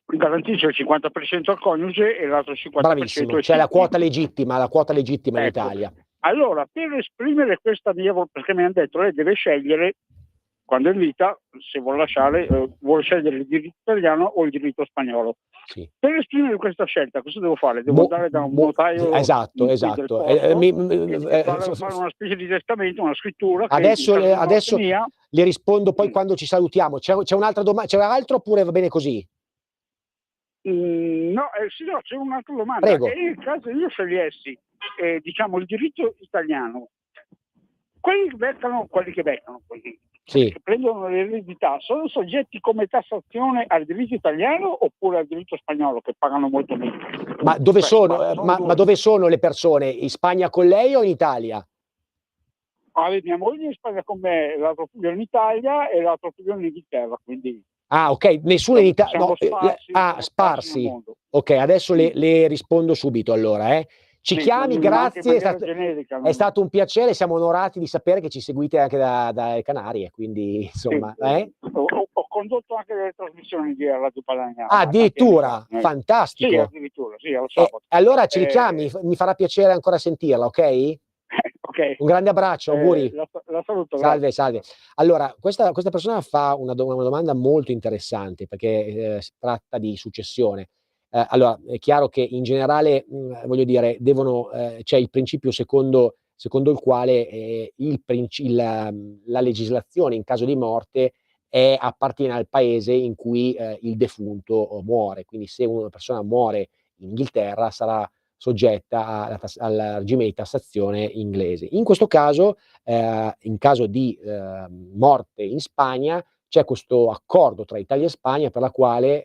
garantisce il 50% al coniuge e l'altro 50% Bravissimo, ai c'è figli. La quota legittima in Italia. Allora, per esprimere questa mia, perché mi hanno detto lei deve scegliere quando è in vita, se vuole lasciare, vuole scegliere il diritto italiano o il diritto spagnolo. Sì. Per esprimere questa scelta, cosa devo fare? Devo andare da un notaio? Esatto. Fare una specie di testamento, una scrittura. Adesso le rispondo poi quando ci salutiamo. C'è un'altra domanda? C'è altro oppure va bene così? No, c'è un'altra domanda. Prego. E nel caso io scegliessi, diciamo, il diritto italiano, quelli che beccano, sì, che prendono l'eredità, sono soggetti come tassazione al diritto italiano oppure al diritto spagnolo, che pagano molto meno? Ma dove sono? Ma dove sono le persone? In Spagna con lei o in Italia? Mia moglie in Spagna con me, l'altro figlio in Italia e l'altro figlio in Inghilterra, quindi... Ah, ok, nessuno in Italia. Siamo No, sparsi, siamo sparsi nel sparsi. mondo. Ok, adesso le rispondo subito allora. Ci Sì, chiami, ma anche in grazie. maniera generica. È stato un piacere, siamo onorati di sapere che ci seguite anche dalle Canarie, quindi insomma. Ho condotto anche delle trasmissioni di Radio Padania. Ah, addirittura, fantastico. Sì, addirittura, sì, al sabato. Allora ci richiami, mi farà piacere ancora sentirla, ok? Ok. Un grande abbraccio, auguri. La saluto. Salve, salve. Allora, questa persona fa una domanda molto interessante perché si tratta di successione. Allora, è chiaro che in generale, voglio dire, c'è il principio secondo il quale la legislazione in caso di morte appartiene al paese in cui il defunto muore. Quindi se una persona muore in Inghilterra sarà soggetta al regime di tassazione inglese. In questo caso, in caso di morte in Spagna, c'è questo accordo tra Italia e Spagna per la quale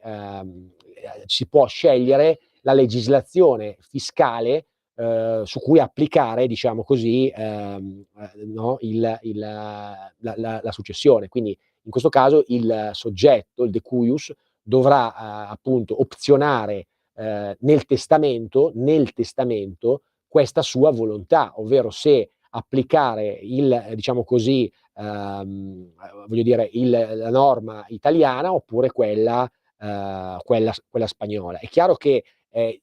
si può scegliere la legislazione fiscale su cui applicare, diciamo così, no, la successione. Quindi in questo caso il soggetto, il decuius, dovrà appunto opzionare nel testamento questa sua volontà, ovvero se applicare diciamo così, voglio dire, la norma italiana oppure quella spagnola. È chiaro che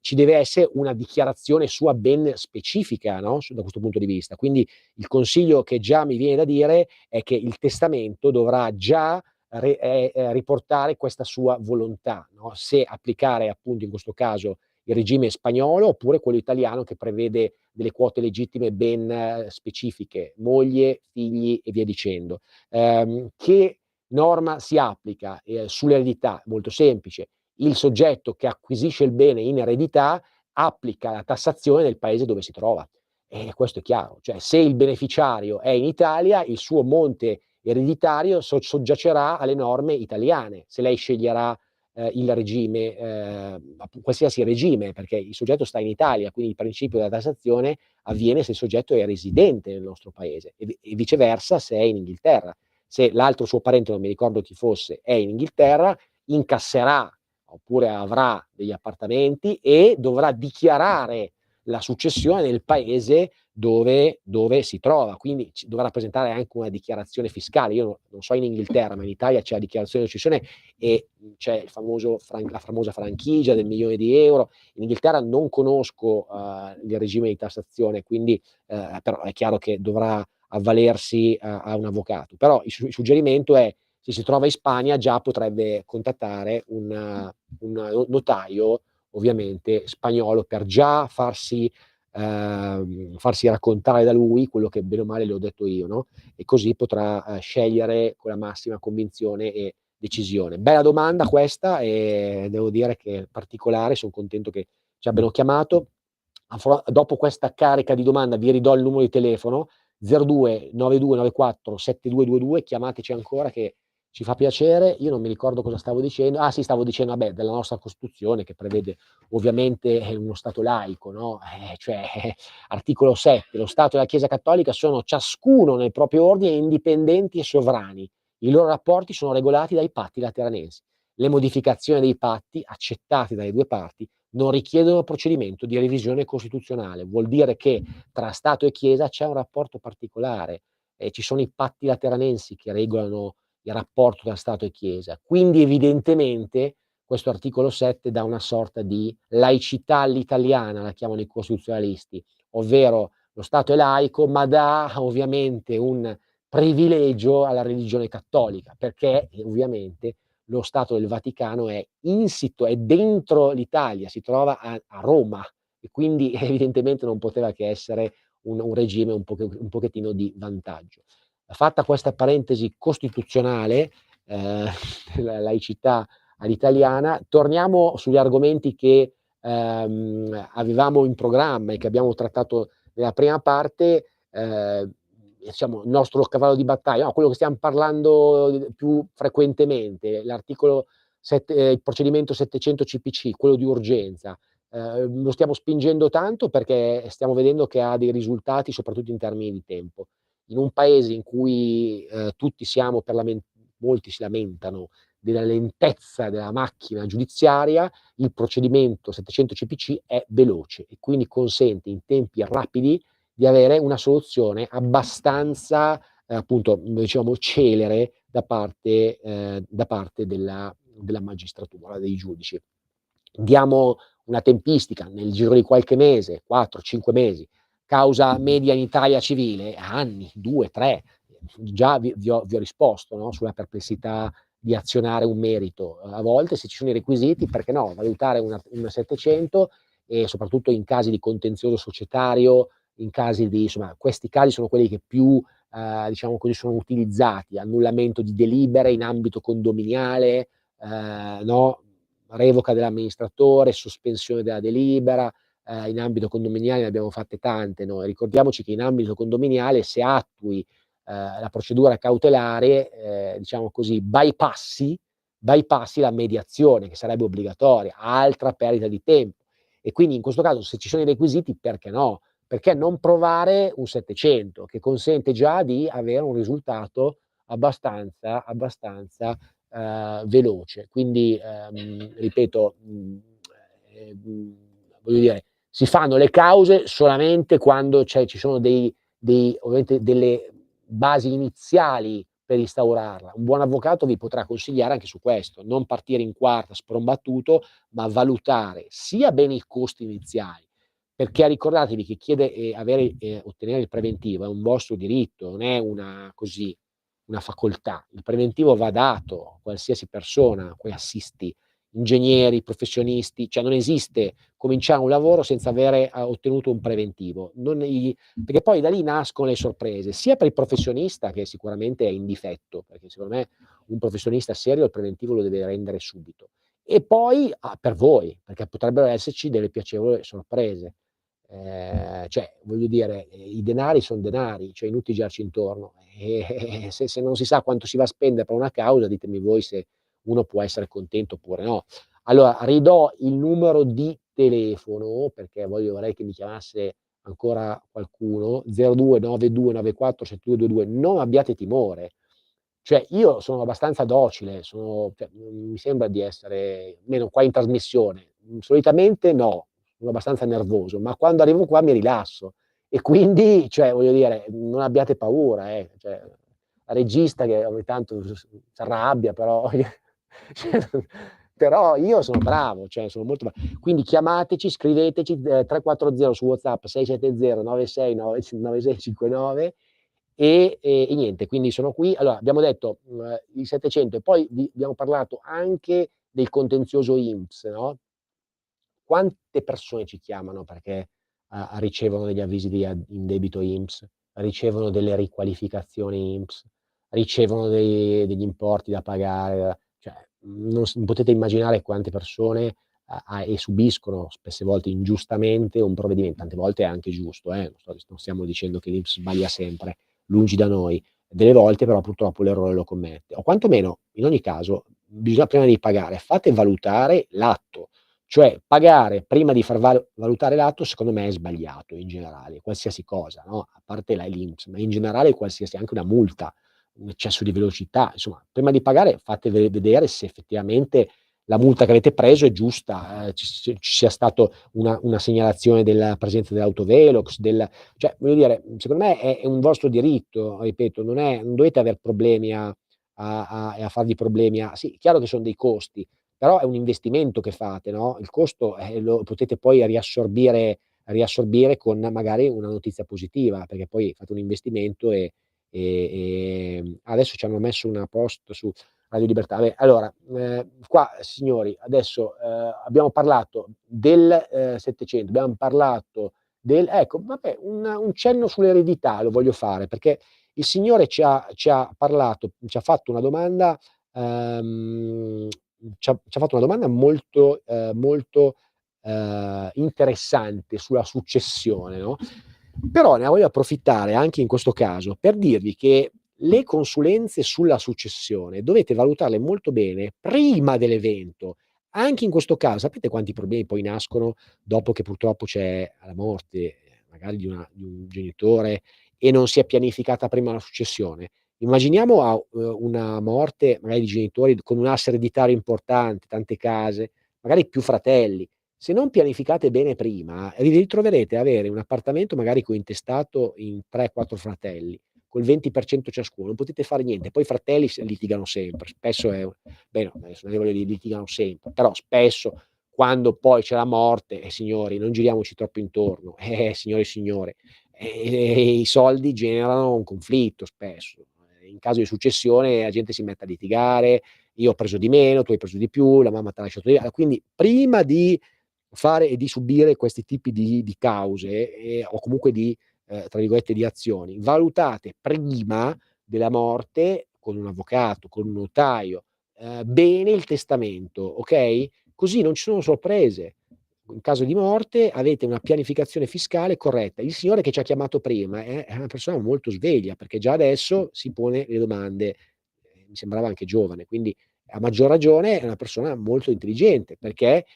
ci deve essere una dichiarazione sua ben specifica, no? Da questo punto di vista. Quindi il consiglio che già mi viene da dire è che il testamento dovrà già riportare questa sua volontà, no? Se applicare appunto in questo caso il regime spagnolo oppure quello italiano che prevede delle quote legittime ben specifiche, moglie, figli e via dicendo. Che norma si applica sull'eredità? Molto semplice. Il soggetto che acquisisce il bene in eredità applica la tassazione nel paese dove si trova. E questo è chiaro. Cioè, se il beneficiario è in Italia, il suo monte ereditario soggiacerà alle norme italiane. Se lei sceglierà il regime, qualsiasi regime, perché il soggetto sta in Italia, quindi il principio della tassazione avviene se il soggetto è residente nel nostro paese e viceversa se è in Inghilterra. Se l'altro suo parente, non mi ricordo chi fosse, è in Inghilterra, incasserà oppure avrà degli appartamenti e dovrà dichiarare la successione nel paese dove si trova, quindi dovrà presentare anche una dichiarazione fiscale. Io non so in Inghilterra, ma in Italia c'è la dichiarazione di successione e c'è la famosa franchigia del €1.000.000. In Inghilterra non conosco il regime di tassazione, quindi però è chiaro che dovrà avvalersi a un avvocato. Però il suggerimento è, se si trova in Spagna, già potrebbe contattare un notaio, ovviamente spagnolo, per già farsi raccontare da lui quello che bene o male le ho detto io, no? E così potrà scegliere con la massima convinzione e decisione. Bella domanda questa e devo dire che è particolare, son contento che ci abbiano chiamato. Dopo questa carica di domanda vi ridò il numero di telefono 02 9294 7222, chiamateci ancora che ci fa piacere. Io non mi ricordo cosa stavo dicendo. Ah sì, stavo dicendo della nostra Costituzione che prevede ovviamente uno Stato laico, no? Cioè articolo 7, lo Stato e la Chiesa Cattolica sono ciascuno nel proprio ordine indipendenti e sovrani. I loro rapporti sono regolati dai patti lateranensi. Le modificazioni dei patti, accettate dalle due parti, non richiedono procedimento di revisione costituzionale. Vuol dire che tra Stato e Chiesa c'è un rapporto particolare e ci sono i patti lateranensi che regolano il rapporto tra Stato e Chiesa. Quindi evidentemente questo articolo 7 dà una sorta di laicità all'italiana, la chiamano i costituzionalisti, ovvero lo Stato è laico, ma dà ovviamente un privilegio alla religione cattolica, perché ovviamente lo Stato del Vaticano è insito, è dentro l'Italia, si trova a Roma e quindi evidentemente non poteva che essere un regime un pochettino di vantaggio. Fatta questa parentesi costituzionale, la laicità all'italiana, torniamo sugli argomenti che avevamo in programma e che abbiamo trattato nella prima parte, diciamo il nostro cavallo di battaglia, no, quello che stiamo parlando più frequentemente, il procedimento 700 CPC, quello di urgenza. Lo stiamo spingendo tanto perché stiamo vedendo che ha dei risultati, soprattutto in termini di tempo. In un paese in cui molti si lamentano della lentezza della macchina giudiziaria, il procedimento 700 CPC è veloce e quindi consente in tempi rapidi di avere una soluzione abbastanza, appunto, diciamo, celere da parte della magistratura, dei giudici. Diamo una tempistica nel giro di qualche mese, 4-5 mesi, causa media in Italia civile, anni, 2, 3. Già vi ho risposto, no, sulla perplessità di azionare un merito. A volte, se ci sono i requisiti, perché no, valutare una 700, e soprattutto in casi di contenzioso societario, in casi di, insomma, questi casi sono quelli che più, diciamo così, sono utilizzati: annullamento di delibere in ambito condominiale, no, revoca dell'amministratore, sospensione della delibera. In ambito condominiale ne abbiamo fatte tante noi. Ricordiamoci che in ambito condominiale, se attui la procedura cautelare, diciamo così, bypassi la mediazione, che sarebbe obbligatoria, altra perdita di tempo. E quindi in questo caso, se ci sono i requisiti, perché no? Perché non provare un 700 che consente già di avere un risultato abbastanza veloce. Quindi, ripeto, voglio dire, si fanno le cause solamente quando ci sono ovviamente delle basi iniziali per instaurarla. Un buon avvocato vi potrà consigliare anche su questo: non partire in quarta sprombattuto, ma valutare sia bene i costi iniziali, perché ricordatevi che ottenere il preventivo è un vostro diritto, non è una facoltà. Il preventivo va dato a qualsiasi persona, poi assisti, ingegneri, professionisti, cioè non esiste cominciare un lavoro senza avere ottenuto un preventivo, perché poi da lì nascono le sorprese, sia per il professionista, che sicuramente è in difetto, perché secondo me un professionista serio il preventivo lo deve rendere subito, e poi per voi, perché potrebbero esserci delle piacevoli sorprese. Cioè, voglio dire, i denari sono denari, cioè inutile girarci intorno, e se non si sa quanto si va a spendere per una causa, ditemi voi se uno può essere contento oppure no. Allora, ridò il numero di telefono, perché vorrei che mi chiamasse ancora qualcuno: 0292947222. Non abbiate timore. Cioè, io sono abbastanza docile, mi sembra di essere, meno qua in trasmissione, solitamente no, sono abbastanza nervoso, ma quando arrivo qua mi rilasso, e quindi, cioè, voglio dire, non abbiate paura, cioè, la regista che ogni tanto s'arrabbia, però però io sono bravo, cioè sono molto bravo. Quindi chiamateci, scriveteci, 340 su WhatsApp 670 96 9659, e niente, quindi sono qui. Allora, abbiamo detto i 700, e poi abbiamo parlato anche del contenzioso INPS, no? Quante persone ci chiamano perché ricevono degli avvisi di indebito INPS, ricevono delle riqualificazioni INPS, ricevono degli importi da pagare, cioè non potete immaginare quante persone e subiscono spesse volte ingiustamente un provvedimento. Tante volte è anche giusto, non stiamo dicendo che l'INPS sbaglia sempre, lungi da noi. Delle volte però purtroppo l'errore lo commette, o quantomeno, in ogni caso, bisogna, prima di pagare, fate valutare l'atto. Cioè, pagare prima di far valutare l'atto, secondo me, è sbagliato in generale, qualsiasi cosa, no? A parte l'INPS, ma in generale qualsiasi, anche una multa, un eccesso di velocità, insomma, prima di pagare fate vedere se effettivamente la multa che avete preso è giusta, ci sia stato una segnalazione della presenza dell'autovelox, cioè, voglio dire, secondo me è un vostro diritto, ripeto, non dovete aver problemi a farvi problemi. Sì, chiaro che sono dei costi, però è un investimento che fate, no? Il costo lo potete poi riassorbire con magari una notizia positiva, perché poi fate un investimento, e adesso ci hanno messo una post su Radio Libertà. Vabbè, allora, qua signori, adesso abbiamo parlato del 700, abbiamo parlato ecco, vabbè, un cenno sull'eredità lo voglio fare, perché il signore ci ha parlato, ci ha fatto una domanda, ci ha fatto una domanda molto interessante sulla successione, no? Però ne voglio approfittare anche in questo caso per dirvi che le consulenze sulla successione dovete valutarle molto bene prima dell'evento. Anche in questo caso, sapete quanti problemi poi nascono dopo che purtroppo c'è la morte, magari di un genitore, e non si è pianificata prima la successione? Immaginiamo una morte magari di genitori con un asse ereditario importante, tante case, magari più fratelli. Se non pianificate bene prima, vi ritroverete a avere un appartamento magari cointestato in 3, 4 fratelli, col 20% ciascuno, non potete fare niente. Poi i fratelli litigano sempre, spesso è beh, no, adesso non è che voglio dire litigano sempre, però spesso quando poi c'è la morte, signori, non giriamoci troppo intorno, signore e signore, i soldi generano un conflitto spesso. In caso di successione la gente si mette a litigare, io ho preso di meno, tu hai preso di più, la mamma t'ha lasciato di quindi prima di fare e di subire questi tipi di cause, o comunque di, tra virgolette, "di azioni", valutate prima della morte con un avvocato, con un notaio, bene il testamento, okay, così non ci sono sorprese. In caso di morte avete una pianificazione fiscale corretta. Il signore che ci ha chiamato prima è una persona molto sveglia, perché già adesso si pone le domande, mi sembrava anche giovane, quindi a maggior ragione è una persona molto intelligente, perché,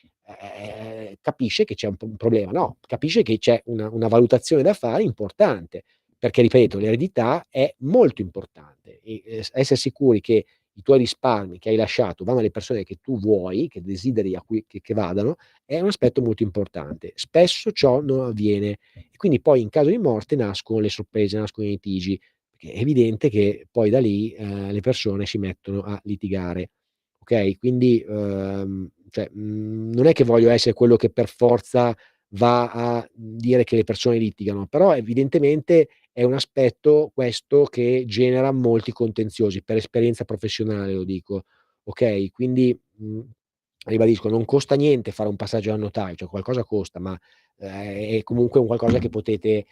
capisce che c'è un problema. No, capisce che c'è una valutazione da fare importante, perché ripeto, l'eredità è molto importante e, essere sicuri che i tuoi risparmi che hai lasciato vanno alle persone che tu vuoi, che desideri a cui che vadano, è un aspetto molto importante. Spesso ciò non avviene e quindi poi in caso di morte nascono le sorprese, nascono i litigi, perché è evidente che poi da lì, le persone si mettono a litigare, okay, quindi, cioè, non è che voglio essere quello che per forza va a dire che le persone litigano, però evidentemente è un aspetto questo che genera molti contenziosi, per esperienza professionale lo dico, okay, quindi, ribadisco, non costa niente fare un passaggio al notaio, cioè qualcosa costa, ma, è comunque un qualcosa che potete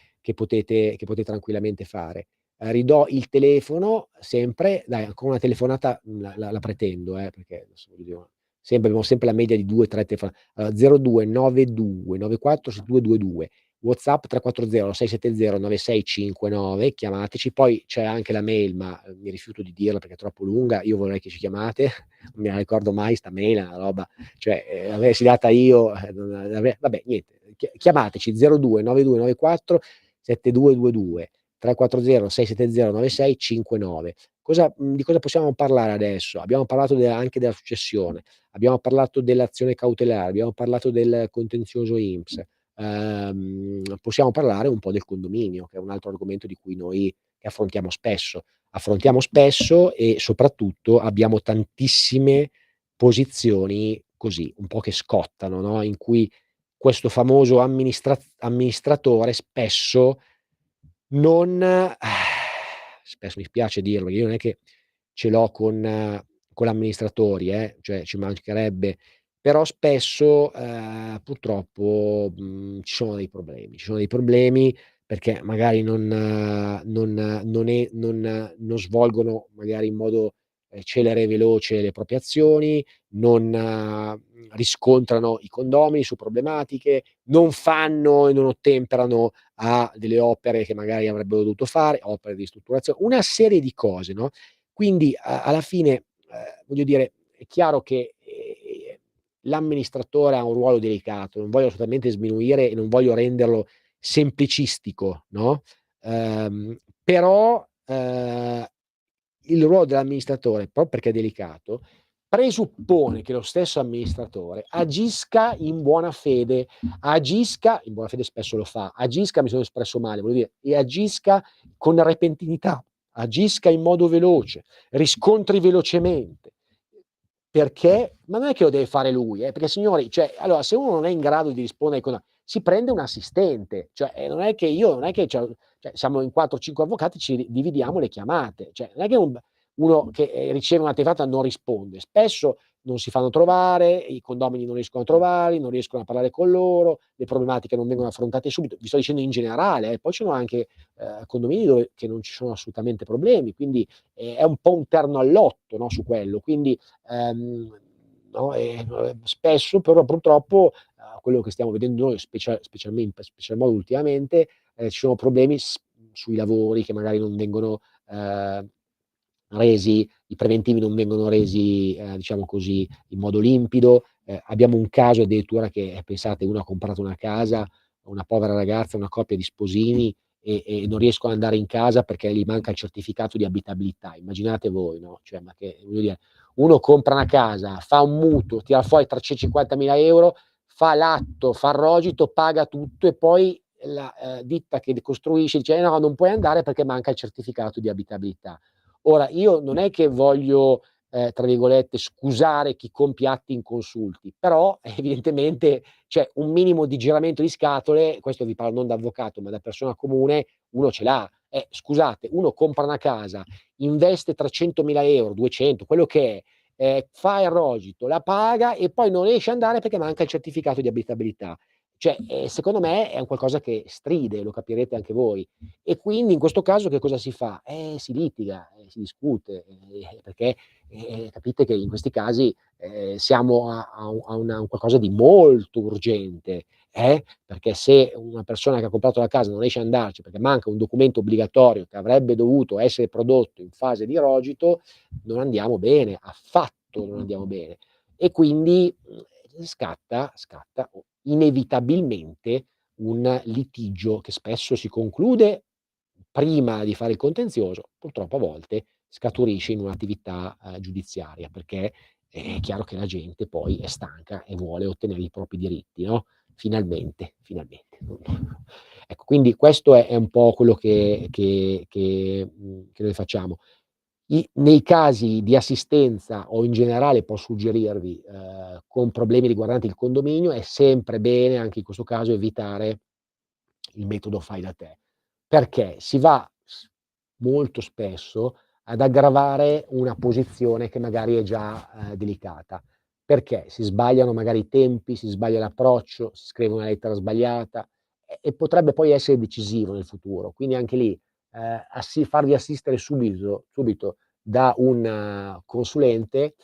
tranquillamente fare. Ridò il telefono sempre dai, ancora una telefonata, la pretendo, perché adesso voglio dire, abbiamo sempre la media di 2, 3 allora 0292 94 6222, WhatsApp 340 670 9659, chiamateci. Poi c'è anche la mail, ma, mi rifiuto di dirla perché è troppo lunga, io vorrei che ci chiamate, non me la ricordo mai 'sta mail, è una roba cioè, l'avessi data io, non vabbè niente, chiamateci 02 9294 7222, 340 670 9659. Di cosa possiamo parlare adesso? Abbiamo parlato anche della successione, abbiamo parlato dell'azione cautelare, abbiamo parlato del contenzioso INPS, possiamo parlare un po' del condominio, che è un altro argomento di cui noi che affrontiamo spesso e soprattutto abbiamo tantissime posizioni così, un po' che scottano, no, in cui questo famoso amministratore spesso non spesso mi spiace dirlo, io non è che ce l'ho con amministratori, cioè ci mancherebbe, però spesso, purtroppo, ci sono dei problemi perché magari non svolgono magari in modo, celere e veloce le proprie azioni, non riscontrano i condomini su problematiche, non fanno e non ottemperano a delle opere che magari avrebbero dovuto fare, opere di ristrutturazione, una serie di cose, no, quindi alla fine, voglio dire, è chiaro che, l'amministratore ha un ruolo delicato, non voglio assolutamente sminuire e non voglio renderlo semplicistico, no, però, il ruolo dell'amministratore, perché è delicato, presuppone che lo stesso amministratore agisca in buona fede, spesso lo fa, agisca mi sono espresso male, voglio dire, e agisca con repentinità, agisca in modo veloce, riscontri velocemente. Perché? Ma non è che lo deve fare lui, perché signori, cioè, allora se uno non è in grado di rispondere si prende un assistente, cioè, non è che cioè siamo in 4 o 5 avvocati, ci dividiamo le chiamate, cioè non è che uno che, riceve una telefonata non risponde. Spesso non si fanno trovare, i condomini non riescono a trovarli, non riescono a parlare con loro, le problematiche non vengono affrontate subito. Vi sto dicendo in generale, poi ci sono anche, condomini dove che non ci sono assolutamente problemi, quindi, è un po' un terno al lotto, no, su quello. Quindi, no, spesso però purtroppo, quello che stiamo vedendo noi specialmente in special modo ultimamente, ci sono problemi sui lavori che magari non vengono, i preventivi non vengono resi, diciamo così, in modo limpido. Abbiamo un caso addirittura che, pensate, uno ha comprato una casa, una povera ragazza, una coppia di sposini, e non riesco ad andare in casa perché gli manca il certificato di abitabilità. Immaginate voi, no? Cioè, ma che, voglio dire, uno compra una casa, fa un mutuo, tira fuori 350.000 euro, fa l'atto, fa il rogito, paga tutto e poi la ditta che costruisce dice no, non puoi andare perché manca il certificato di abitabilità. Ora, io non è che voglio tra virgolette, scusare chi compie atti inconsulti, però evidentemente c'è un minimo di giramento di scatole, questo vi parlo non da avvocato ma da persona comune, uno ce l'ha. Scusate, uno compra una casa, investe 300.000 euro, 200, quello che è, fa il rogito, la paga e poi non riesce ad andare perché manca il certificato di abitabilità. Cioè, secondo me è un qualcosa che stride, lo capirete anche voi. E quindi in questo caso che cosa si fa? Si litiga, si discute, perché capite che in questi casi siamo a un qualcosa di molto urgente, perché se una persona che ha comprato la casa non riesce ad andarci perché manca un documento obbligatorio che avrebbe dovuto essere prodotto in fase di rogito, non andiamo bene, affatto non andiamo bene. E quindi scatta inevitabilmente un litigio che spesso si conclude prima di fare il contenzioso, purtroppo a volte scaturisce in un'attività giudiziaria, perché è chiaro che la gente poi è stanca e vuole ottenere i propri diritti, no? Finalmente. Ecco, quindi questo è un po' quello che noi facciamo. Nei casi di assistenza o in generale posso suggerirvi con problemi riguardanti il condominio, è sempre bene, anche in questo caso, evitare il metodo fai da te, perché si va molto spesso ad aggravare una posizione che magari è già delicata, perché si sbagliano magari i tempi, si sbaglia l'approccio, si scrive una lettera sbagliata e potrebbe poi essere decisivo nel futuro. Quindi anche lì farvi assistere subito da un consulente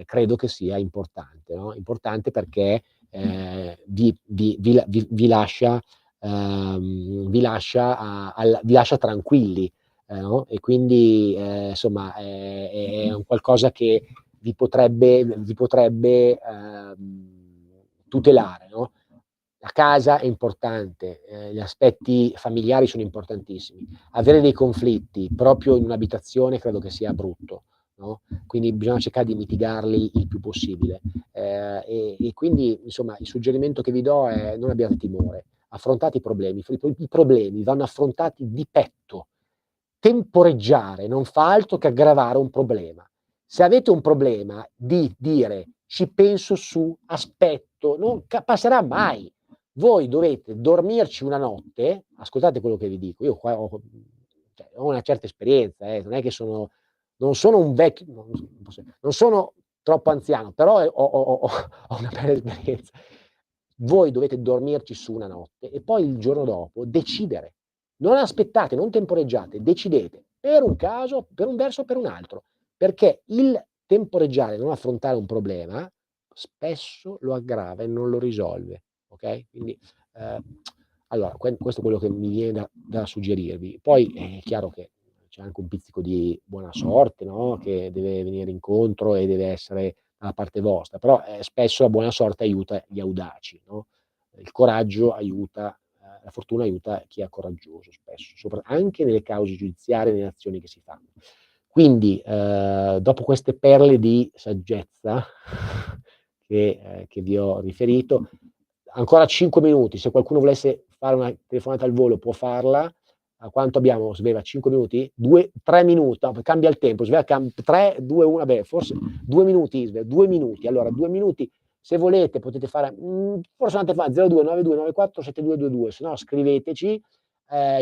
credo che sia importante, no? Importante perché vi lascia vi lascia tranquilli, no? E quindi insomma è un qualcosa che vi potrebbe tutelare, no? La casa è importante, gli aspetti familiari sono importantissimi. Avere dei conflitti proprio in un'abitazione credo che sia brutto, no? Quindi bisogna cercare di mitigarli il più possibile. E quindi insomma il suggerimento che vi do è non abbiate timore, affrontate i problemi. I problemi vanno affrontati di petto. Temporeggiare non fa altro che aggravare un problema. Se avete un problema di dire ci penso su, aspetto, non passerà mai. Voi dovete dormirci una notte, ascoltate quello che vi dico, io qua ho una certa esperienza, non è che non sono un vecchio, non sono troppo anziano, però ho una bella esperienza. Voi dovete dormirci su una notte e poi il giorno dopo decidere. Non aspettate, non temporeggiate, decidete per un caso, per un verso o per un altro, perché il temporeggiare, non affrontare un problema, spesso lo aggrava e non lo risolve, ok? Quindi allora, questo è quello che mi viene da suggerirvi. Poi è chiaro che c'è anche un pizzico di buona sorte, no? Che deve venire incontro e deve essere dalla parte vostra, però spesso la buona sorte aiuta gli audaci, no? Il coraggio aiuta, la fortuna aiuta chi è coraggioso spesso, anche nelle cause giudiziarie, nelle azioni che si fanno. Quindi, dopo queste perle di saggezza che vi ho riferito, ancora 5 minuti, se qualcuno volesse fare una telefonata al volo può farla. A quanto abbiamo, Sveva? 5 minuti? 3 minuti, no, cambia il tempo, Sveva, 3, 2, 1, beh, forse 2 minuti, Sveva, 2 minuti. Allora, 2 minuti, se volete potete fare, forse andate a fare 0292947222, se no scriveteci,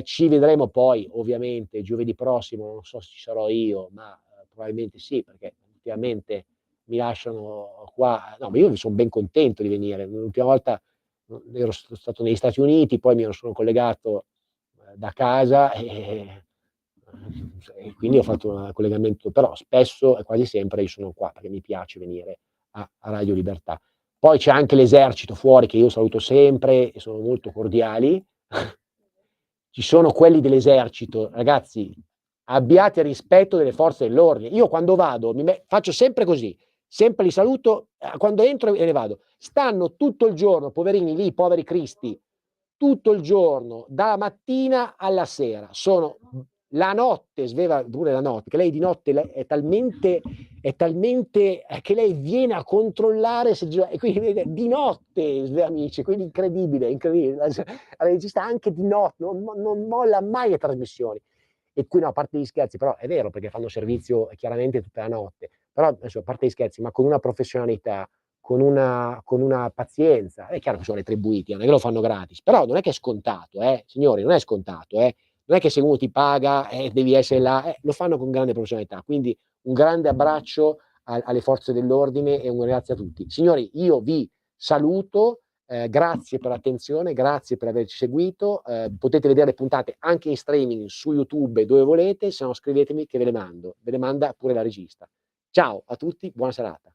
ci vedremo poi, ovviamente, giovedì prossimo, non so se ci sarò io, ma probabilmente sì, perché ultimamente mi lasciano qua, no, ma io sono ben contento di venire, l'ultima volta ero stato negli Stati Uniti, poi mi sono collegato da casa e quindi ho fatto un collegamento, però spesso e quasi sempre io sono qua perché mi piace venire a Radio Libertà. Poi c'è anche l'esercito fuori che io saluto sempre e sono molto cordiali. Ci sono quelli dell'esercito, ragazzi, abbiate rispetto delle forze dell'ordine. Io quando vado faccio sempre così, sempre li saluto, quando entro e ne vado. Stanno tutto il giorno, poverini lì, poveri cristi, tutto il giorno, dalla mattina alla sera. Sono la notte, sveva pure la notte, che lei di notte è talmente che lei viene a controllare se e quindi di notte, amici, quindi incredibile. La regista anche di notte, non molla mai le trasmissioni. E qui, no, a parte gli scherzi, però è vero, perché fanno servizio chiaramente tutta la notte, però adesso, a parte gli scherzi, ma con una professionalità, con una pazienza, è chiaro che sono retribuiti, non è che lo fanno gratis, però non è che è scontato, signori, non è scontato, non è che se uno ti paga devi essere là, lo fanno con grande professionalità. Quindi un grande abbraccio alle forze dell'ordine e un grazie a tutti. Signori, io vi saluto, grazie per l'attenzione, grazie per averci seguito, potete vedere le puntate anche in streaming su YouTube dove volete, se no scrivetemi che ve le manda pure la regista. Ciao a tutti, buona serata.